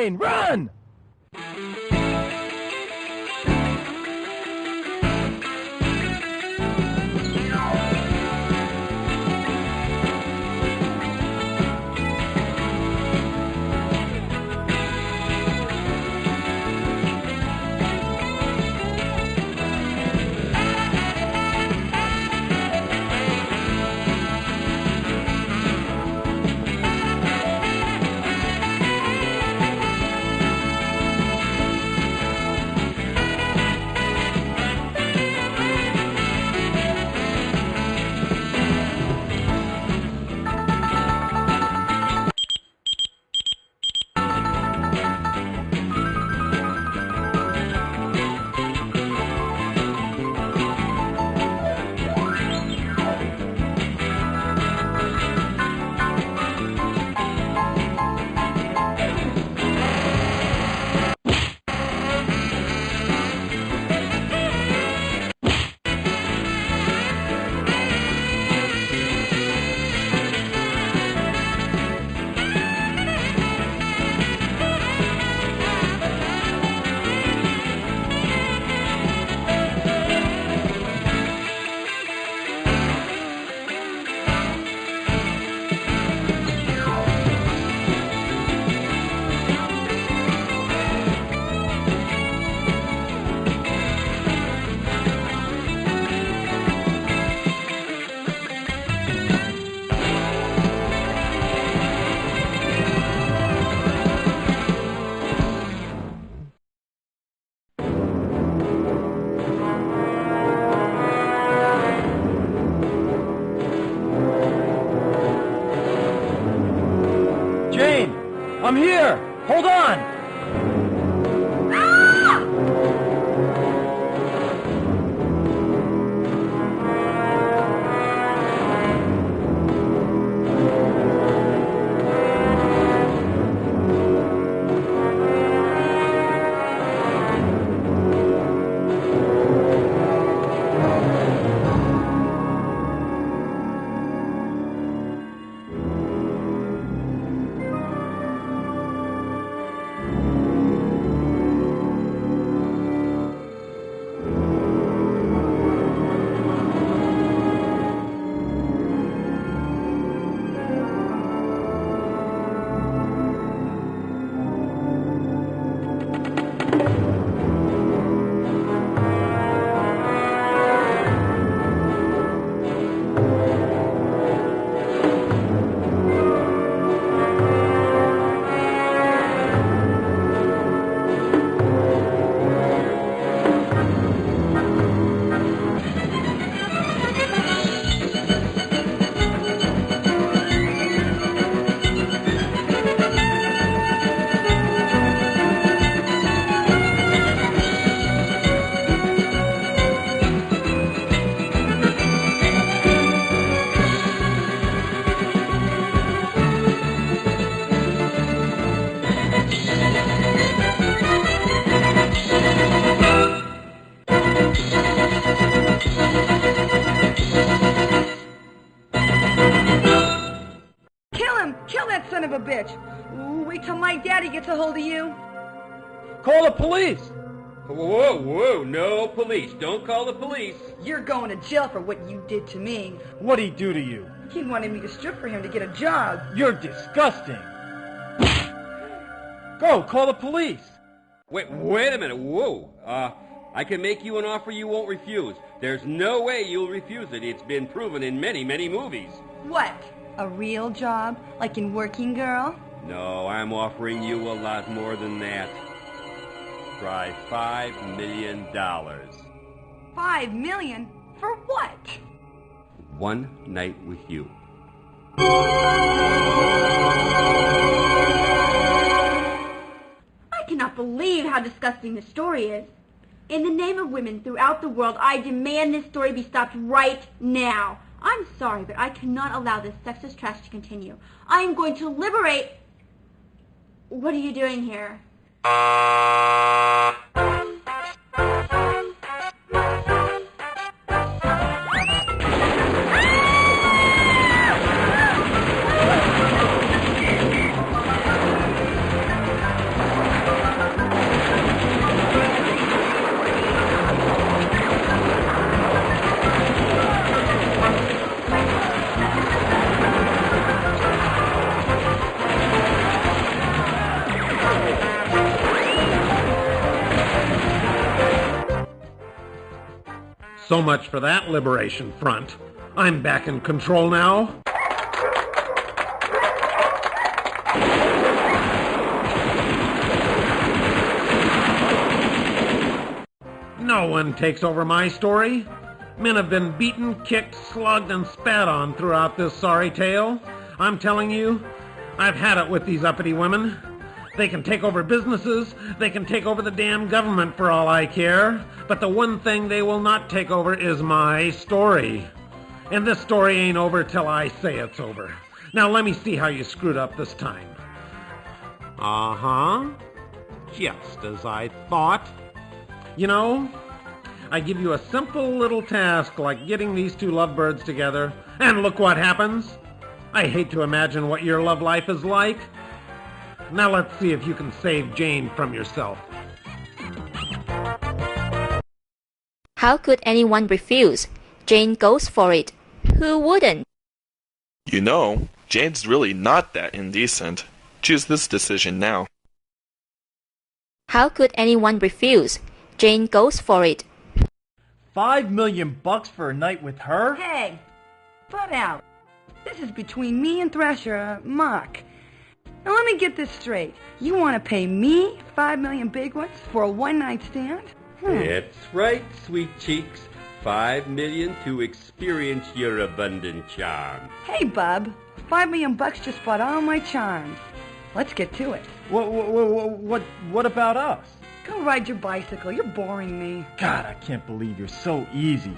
Jane, run! Jane, I'm here! Hold on! Kill that son of a bitch! Ooh, wait till my daddy gets a hold of you. Call the police! Whoa, no police. Don't call the police. You're going to jail for what you did to me. What'd he do to you? He wanted me to strip for him to get a job. You're disgusting! Go, call the police! Wait a minute. Whoa. I can make you an offer you won't refuse. There's no way you'll refuse it. It's been proven in many, many movies. What? A real job? Like in Working Girl? No, I'm offering you a lot more than that. Try $5 million. $5 million? For what? One night with you. I cannot believe how disgusting this story is. In the name of women throughout the world, I demand this story be stopped right now. I'm sorry, but I cannot allow this sexist trash to continue. I am going to liberate... What are you doing here? So much for that liberation front. I'm back in control now. No one takes over my story. Men have been beaten, kicked, slugged, and spat on throughout this sorry tale. I'm telling you, I've had it with these uppity women. They can take over businesses, they can take over the damn government for all I care, but the one thing they will not take over is my story. And this story ain't over till I say it's over. Now let me see how you screwed up this time. Uh-huh. Just as I thought. You know, I give you a simple little task like getting these two lovebirds together, and look what happens. I hate to imagine what your love life is like. Now let's see if you can save Jane from yourself. How could anyone refuse? Jane goes for it. Who wouldn't? You know, Jane's really not that indecent. Choose this decision now. How could anyone refuse? Jane goes for it. $5 million for a night with her? Hey, butt out. This is between me and Thresher, Mark. Now let me get this straight. You want to pay me $5 million big ones for a one-night stand? That's right, sweet cheeks. $5 million to experience your abundant charm. Hey, bub. $5 million just bought all my charms. Let's get to it. What about us? Go ride your bicycle. You're boring me. God, I can't believe you're so easy.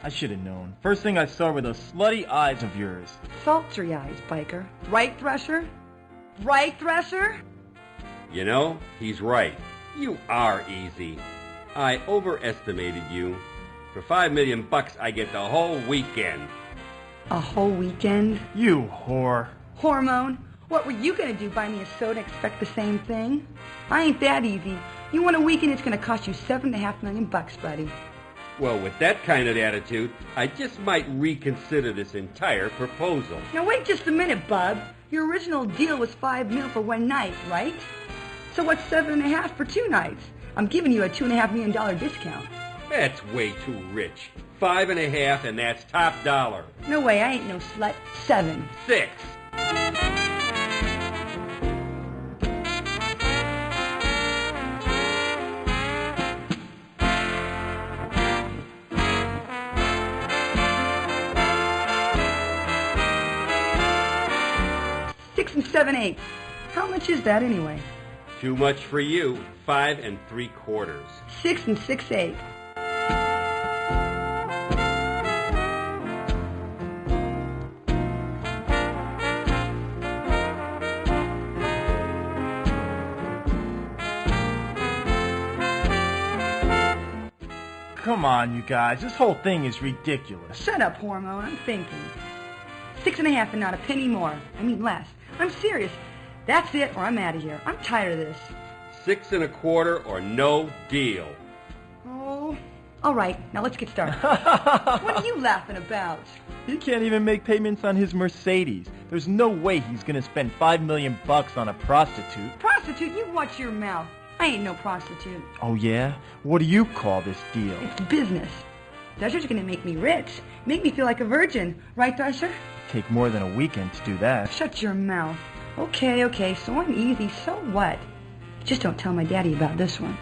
I should have known. First thing I saw were those slutty eyes of yours. Sultry eyes, biker. Right, Thresher? Right, Thresher? You know, he's right. You are easy. I overestimated you. For $5 million, I get the whole weekend. A whole weekend? You whore. Hormone? What were you going to do, buy me a soda and expect the same thing? I ain't that easy. You want a weekend, it's going to cost you $7.5 million, buddy. Well, with that kind of attitude, I just might reconsider this entire proposal. Now wait just a minute, bub. Your original deal was $5 million for one night, right? So what's $7.5 for 2 nights? I'm giving you a $2.5 million discount. That's way too rich. $5.5, and that's top dollar. No way, I ain't no slut. 7. 6. And 7/8. How much is that anyway? Too much for you. 5 3/4. 6 6/8. Come on, you guys. This whole thing is ridiculous. Shut up, Hormone. I'm thinking. 6.5 and not a penny more. I mean less. I'm serious. That's it, or I'm out of here. I'm tired of this. 6 1/4 or no deal. Oh, all right. Now let's get started. What are you laughing about? He can't even make payments on his Mercedes. There's no way he's gonna spend $5 million on a prostitute. Prostitute? You watch your mouth. I ain't no prostitute. Oh yeah? What do you call this deal? It's business. Thresher's gonna make me rich. Make me feel like a virgin. Right, Thresher? Take more than a weekend to do that. Shut your mouth. Okay, so I'm easy. So what? Just don't tell my daddy about this one.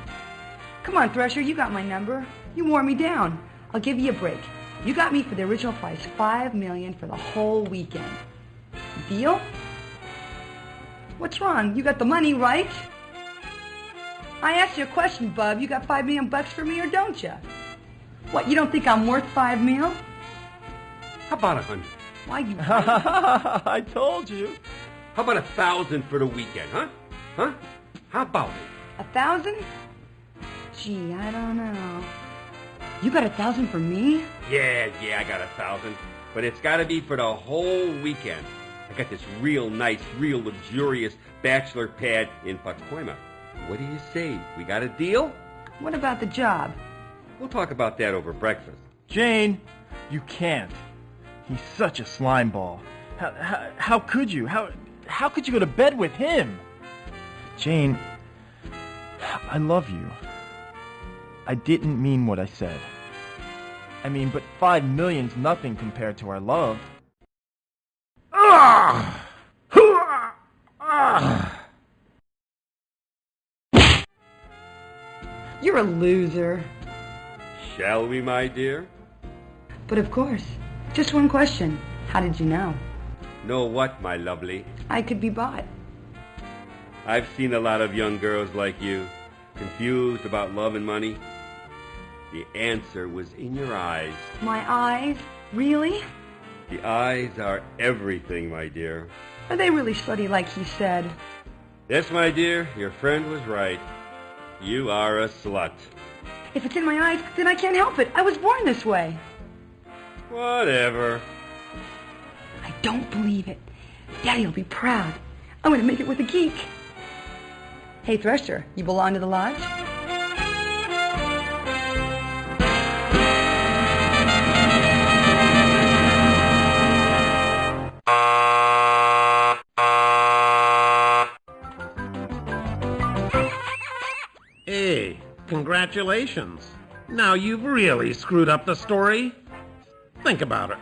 Come on, Thresher, you got my number. You wore me down. I'll give you a break. You got me for the original price, $5 million for the whole weekend. Deal? What's wrong? You got the money, right? I asked you a question, bub. You got $5 million for me, or don't you? What, you don't think I'm worth $5 million? How about 100? Why you? I told you. How about 1,000 for the weekend, huh? Huh? How about it? 1,000? Gee, I don't know. You got 1,000 for me? Yeah, I got 1,000. But it's got to be for the whole weekend. I got this real nice, real luxurious bachelor pad in Pacoima. What do you say? We got a deal? What about the job? We'll talk about that over breakfast. Jane, you can't. He's such a slime ball. How could you? How could you go to bed with him? Jane, I love you. I didn't mean what I said. I mean, but 5 million's nothing compared to our love. Ah! Hoo-ah! Ah! You're a loser. Shall we, my dear? But of course. Just one question. How did you know? Know what, my lovely? I could be bought. I've seen a lot of young girls like you, confused about love and money. The answer was in your eyes. My eyes? Really? The eyes are everything, my dear. Are they really slutty like he said? Yes, my dear, your friend was right. You are a slut. If it's in my eyes, then I can't help it. I was born this way. Whatever. I don't believe it. Daddy'll be proud. I'm going to make it with a geek. Hey, Thresher, you belong to the lodge? Hey, congratulations. Now you've really screwed up the story. Think about it.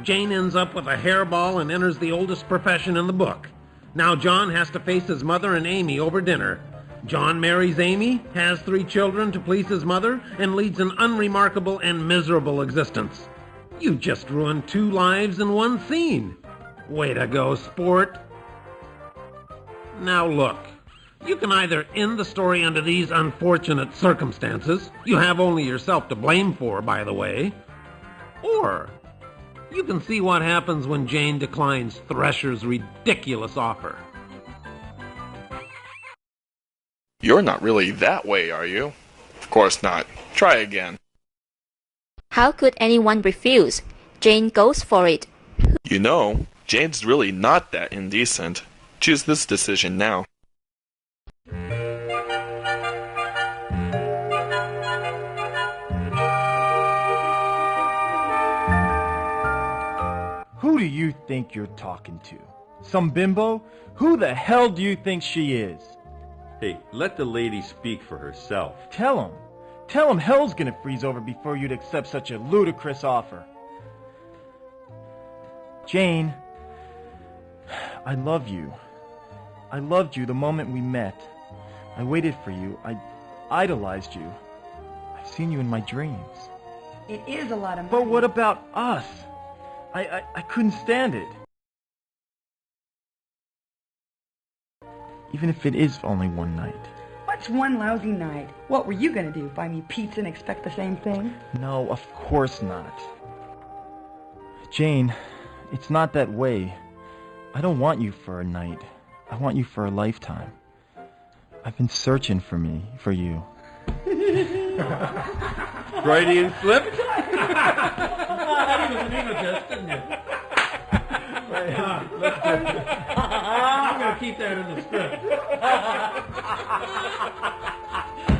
Jane ends up with a hairball and enters the oldest profession in the book. Now John has to face his mother and Amy over dinner. John marries Amy, has 3 children to please his mother, and leads an unremarkable and miserable existence. You just ruined 2 lives in one scene. Way to go, sport. Now look, you can either end the story under these unfortunate circumstances, you have only yourself to blame for, by the way, or you can see what happens when Jane declines Thresher's ridiculous offer. You're not really that way, are you? Of course not. Try again. How could anyone refuse? Jane goes for it. You know, Jane's really not that indecent. Choose this decision now. Who do you think you're talking to? Some bimbo? Who the hell do you think she is? Hey, let the lady speak for herself. Tell him. Tell him hell's gonna freeze over before you'd accept such a ludicrous offer. Jane, I love you. I loved you the moment we met. I waited for you. I idolized you. I've seen you in my dreams. It is a lot of money. But what about us? I couldn't stand it. Even if it is only one night. What's one lousy night? What were you going to do? Buy me pizza and expect the same thing? No, of course not. Jane, it's not that way. I don't want you for a night. I want you for a lifetime. I've been searching for you. Freudian slip? That was an egotist, didn't it? I'm going to keep that in the script.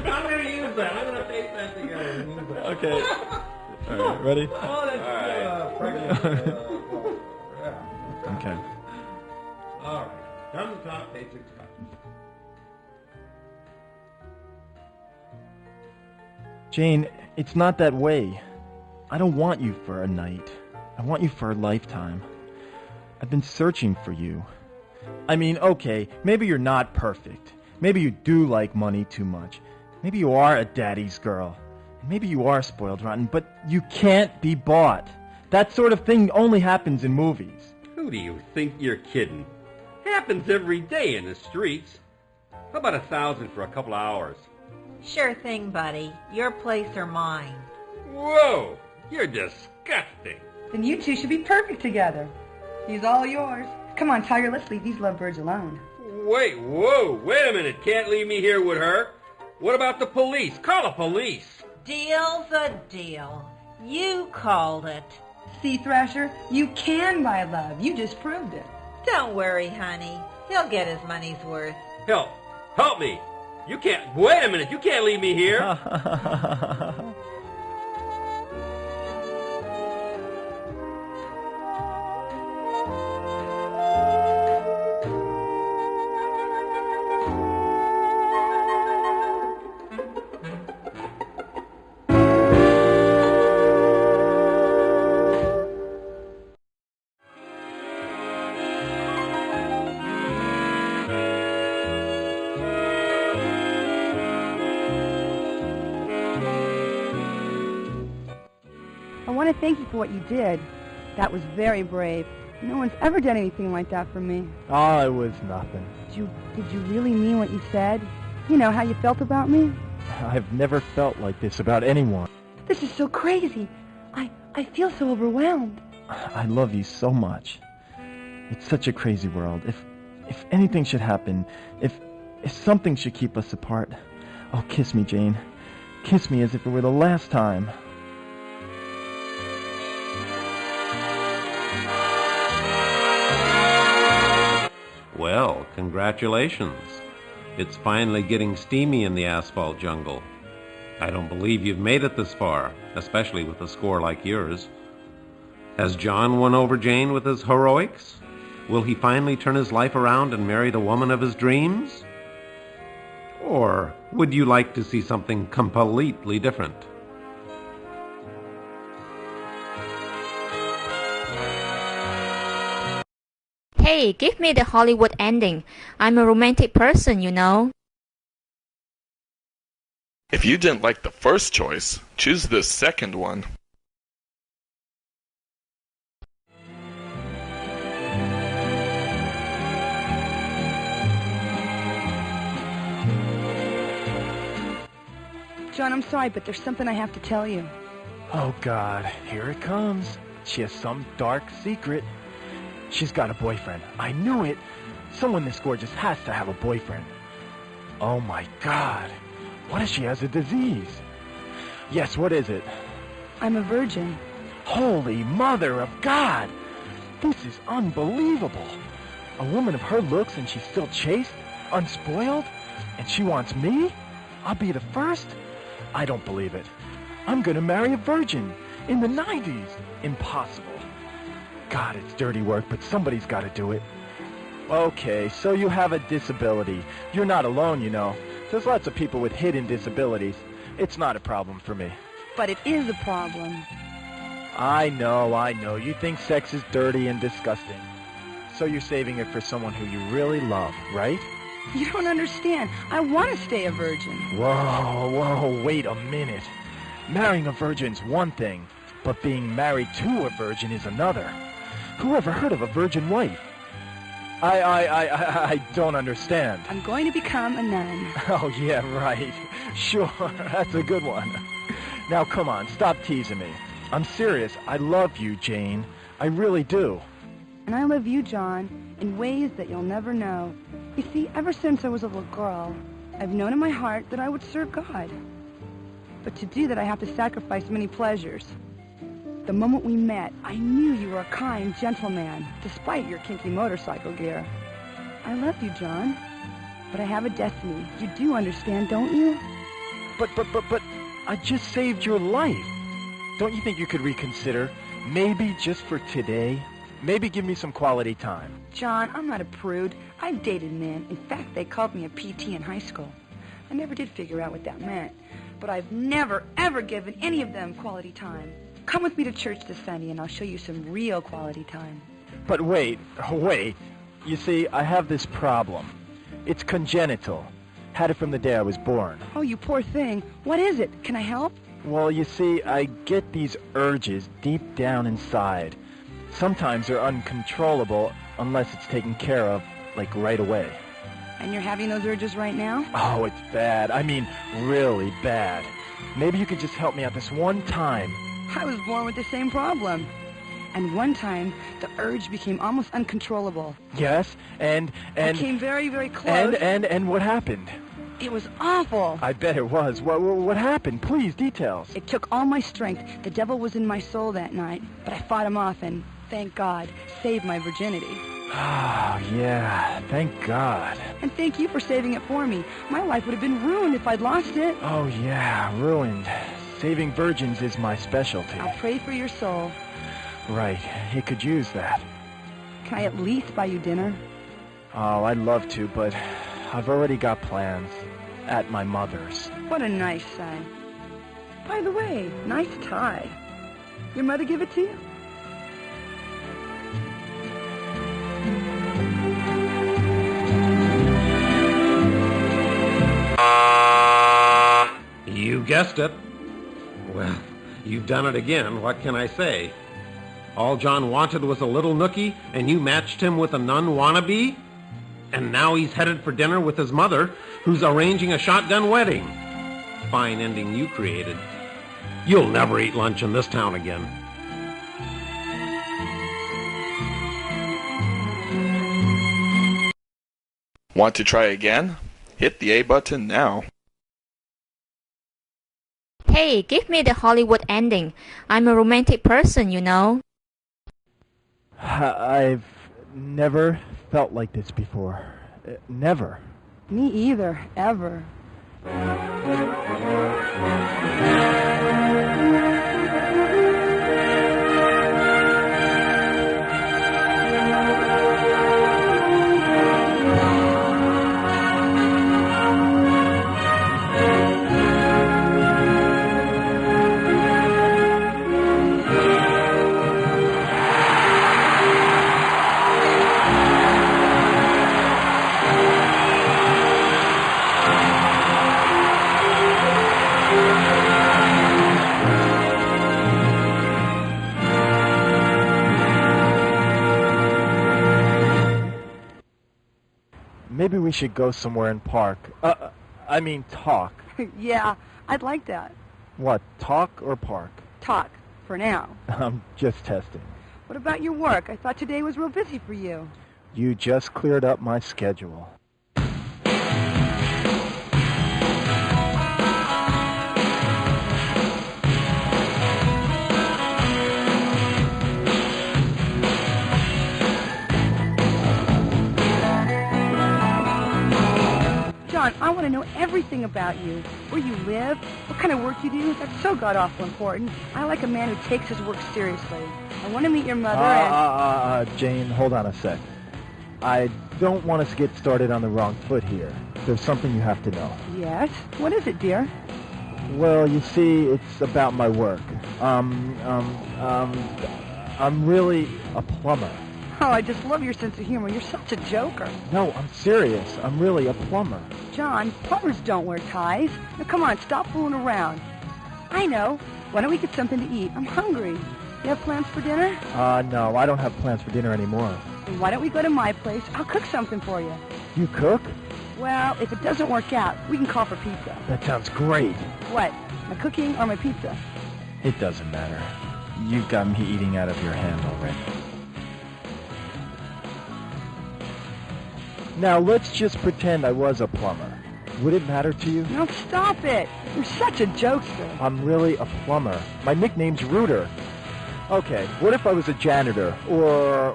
I'm going to use that. I'm going to tape that together and use that. Okay. All right, ready? Oh, that's pregnant. Yeah. Okay. All right. Come to top, page 6. Jane, it's not that way. I don't want you for a night. I want you for a lifetime. I've been searching for you. I mean, okay, maybe you're not perfect. Maybe you do like money too much. Maybe you are a daddy's girl. Maybe you are spoiled rotten, but you can't be bought. That sort of thing only happens in movies. Who do you think you're kidding? Happens every day in the streets. How about 1,000 for a couple of hours? Sure thing, buddy. Your place or mine. Whoa! You're disgusting. Then you two should be perfect together. He's all yours. Come on, Tiger, let's leave these lovebirds alone. Wait a minute. Can't leave me here with her. What about the police? Call the police. Deal's a deal. You called it. See, Thrasher, you can buy love. You just proved it. Don't worry, honey. He'll get his money's worth. Help me. You can't, wait a minute. You can't leave me here. want to thank you for what you did. That was very brave. No one's ever done anything like that for me. Oh, it was nothing. Did you really mean what you said? You know, how you felt about me? I've never felt like this about anyone. This is so crazy. I feel so overwhelmed. I love you so much. It's such a crazy world. If anything should happen, if something should keep us apart, oh, kiss me, Jane. Kiss me as if it were the last time. Well, congratulations. It's finally getting steamy in the asphalt jungle. I don't believe you've made it this far, especially with a score like yours. Has John won over Jane with his heroics? Will he finally turn his life around and marry the woman of his dreams? Or would you like to see something completely different? Hey, give me the Hollywood ending. I'm a romantic person, you know. If you didn't like the first choice, choose this second one. John, I'm sorry, but there's something I have to tell you. Oh, God, here it comes. She has some dark secret. She's got a boyfriend. I knew it. Someone this gorgeous has to have a boyfriend. Oh, my God. What if she has a disease? Yes, what is it? I'm a virgin. Holy Mother of God! This is unbelievable. A woman of her looks and she's still chaste, unspoiled, and she wants me? I'll be the first? I don't believe it. I'm gonna marry a virgin in the 90s. Impossible. God, it's dirty work, but somebody's gotta do it. Okay, so you have a disability. You're not alone, you know. There's lots of people with hidden disabilities. It's not a problem for me. But it is a problem. I know. You think sex is dirty and disgusting. So you're saving it for someone who you really love, right? You don't understand. I want to stay a virgin. Whoa, wait a minute. Marrying a virgin's one thing, but being married to a virgin is another. Who ever heard of a virgin wife? I don't understand. I'm going to become a nun. Oh, yeah, right. Sure, that's a good one. Now, come on, stop teasing me. I'm serious. I love you, Jane. I really do. And I love you, John, in ways that you'll never know. You see, ever since I was a little girl, I've known in my heart that I would serve God. But to do that, I have to sacrifice many pleasures. The moment we met, I knew you were a kind, gentle man, despite your kinky motorcycle gear. I love you, John, but I have a destiny. You do understand, don't you? But, I just saved your life. Don't you think you could reconsider? Maybe just for today? Maybe give me some quality time. John, I'm not a prude. I've dated men. In fact, they called me a PT in high school. I never did figure out what that meant. But I've never, ever given any of them quality time. Come with me to church this Sunday and I'll show you some real quality time. But wait. You see, I have this problem. It's congenital. Had it from the day I was born. Oh, you poor thing. What is it? Can I help? Well, you see, I get these urges deep down inside. Sometimes they're uncontrollable unless it's taken care of, like right away. And you're having those urges right now? Oh, it's bad. I mean, really bad. Maybe you could just help me out this one time. I was born with the same problem. And one time, the urge became almost uncontrollable. Yes, and... I came very, very close. And what happened? It was awful. I bet it was. What happened? Please, details. It took all my strength. The devil was in my soul that night, but I fought him off and, thank God, saved my virginity. Ah, yeah, thank God. And thank you for saving it for me. My life would have been ruined if I'd lost it. Oh, yeah, ruined. Saving virgins is my specialty. I'll pray for your soul. Right, he could use that. Can I at least buy you dinner? Oh, I'd love to, but I've already got plans. At my mother's. What a nice son. By the way, nice tie. Your mother give it to you? You guessed it. Well, You've done it again. What can I say? All John wanted was a little nookie, and you matched him with a nun wannabe? And now he's headed for dinner with his mother, who's arranging a shotgun wedding. Fine ending you created. You'll never eat lunch in this town again. Want to try again? Hit the A button now. Hey, give me the Hollywood ending. I'm a romantic person, you know. I've never felt like this before. Never. Me either, ever. Maybe we should go somewhere and park. I mean talk. Yeah, I'd like that. What, talk or park? Talk, for now. I'm just testing. What about your work? I thought today was real busy for you. You just cleared up my schedule. John, I want to know everything about you. Where you live, what kind of work you do. That's so god-awful important. I like a man who takes his work seriously. I want to meet your mother and... Jane, hold on a sec. I don't want us to get started on the wrong foot here. There's something you have to know. Yes? What is it, dear? Well, you see, it's about my work. I'm really a plumber. Oh, I just love your sense of humor. You're such a joker. No, I'm serious. I'm really a plumber. John, plumbers don't wear ties. Now, come on, stop fooling around. I know. Why don't we get something to eat? I'm hungry. You have plans for dinner? No, I don't have plans for dinner anymore. Then why don't we go to my place? I'll cook something for you. You cook? Well, if it doesn't work out, we can call for pizza. That sounds great. What? My cooking or my pizza? It doesn't matter. You've got me eating out of your hand already. Now, let's just pretend I was a plumber. Would it matter to you? Now, stop it. You're such a jokester. I'm really a plumber. My nickname's Rooter. Okay, what if I was a janitor or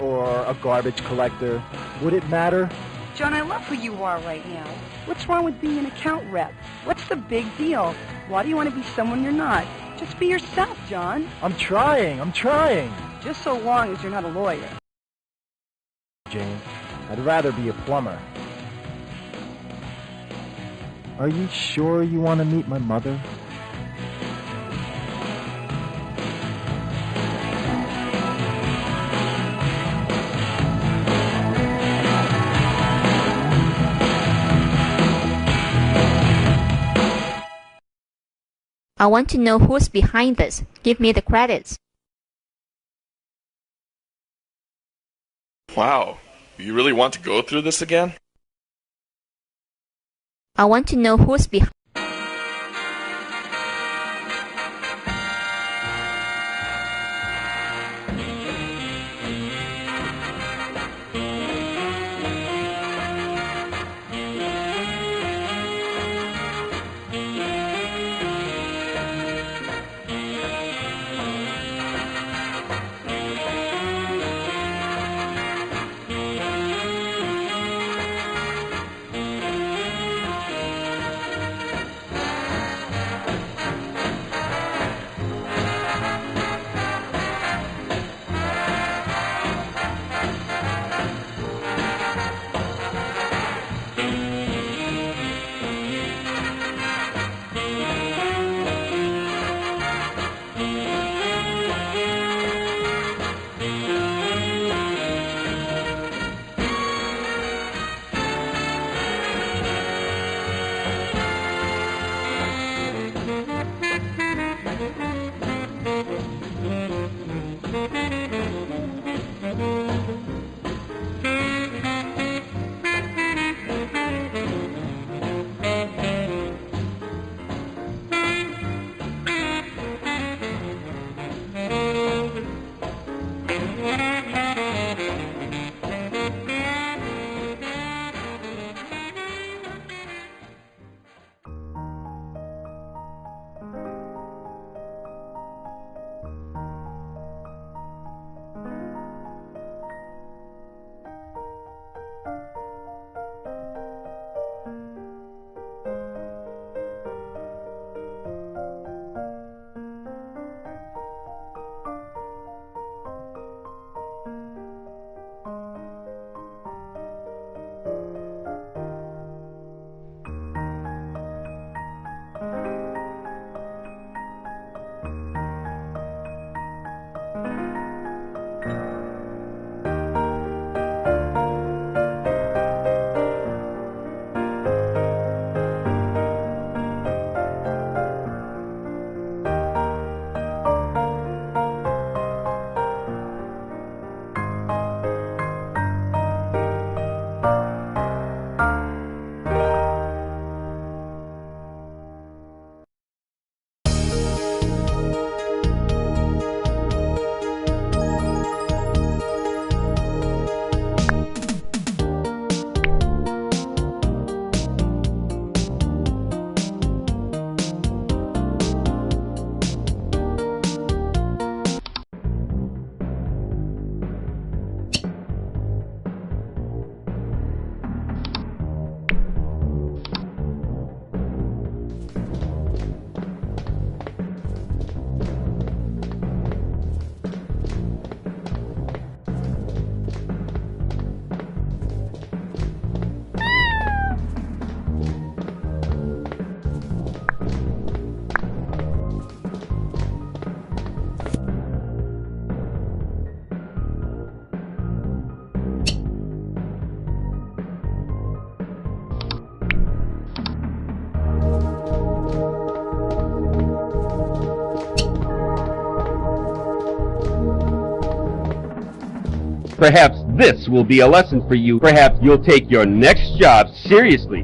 a garbage collector? Would it matter? John, I love who you are right now. What's wrong with being an account rep? What's the big deal? Why do you want to be someone you're not? Just be yourself, John. I'm trying. Just so long as you're not a lawyer. Jane, I'd rather be a plumber. Are you sure you want to meet my mother? I want to know who's behind this. Give me the credits. Wow, you really want to go through this again? I want to know who's behind. Perhaps this will be a lesson for you. Perhaps you'll take your next job seriously.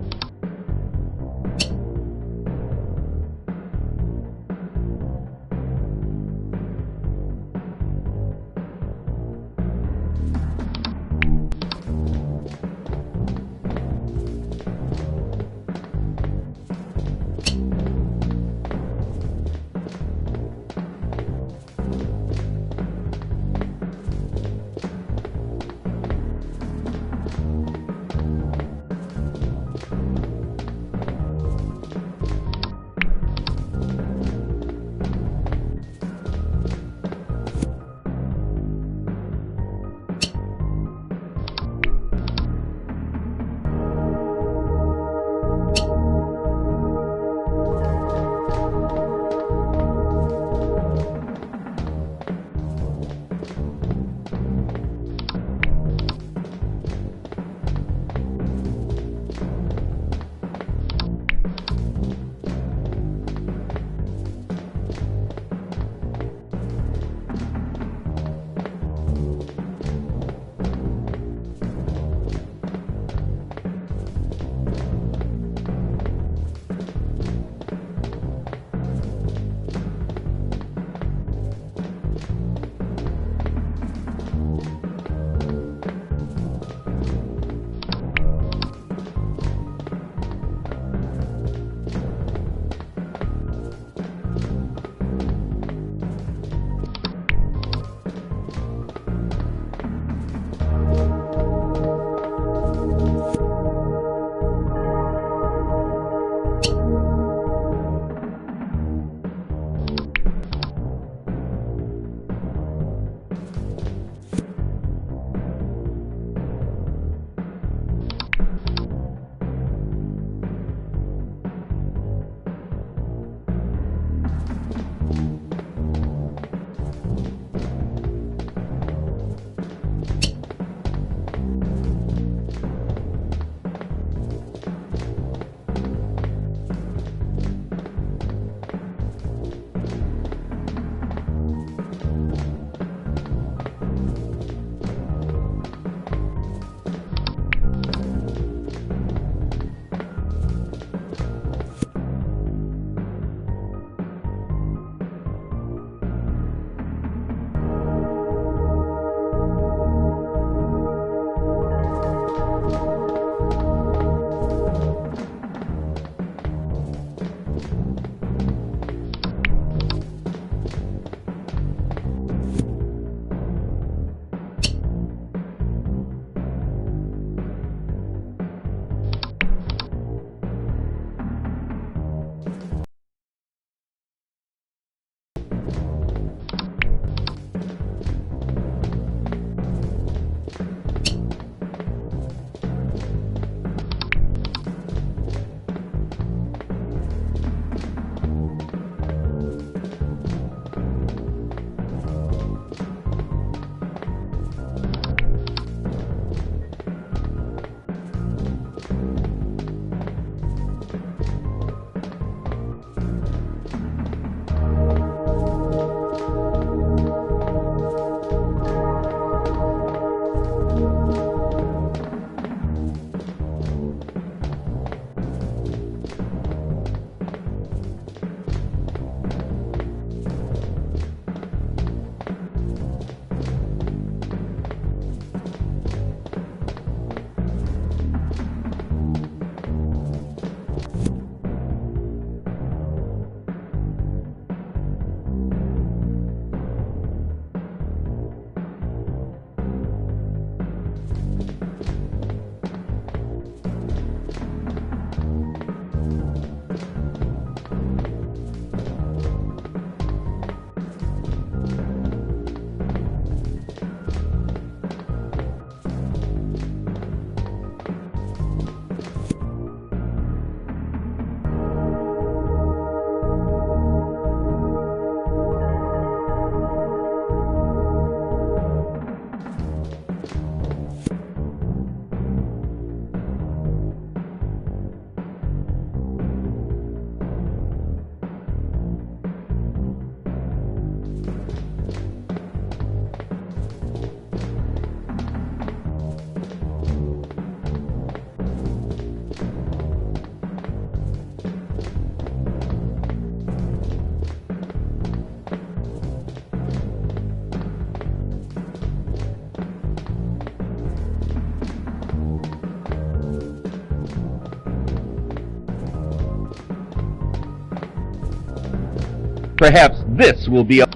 Perhaps this will be a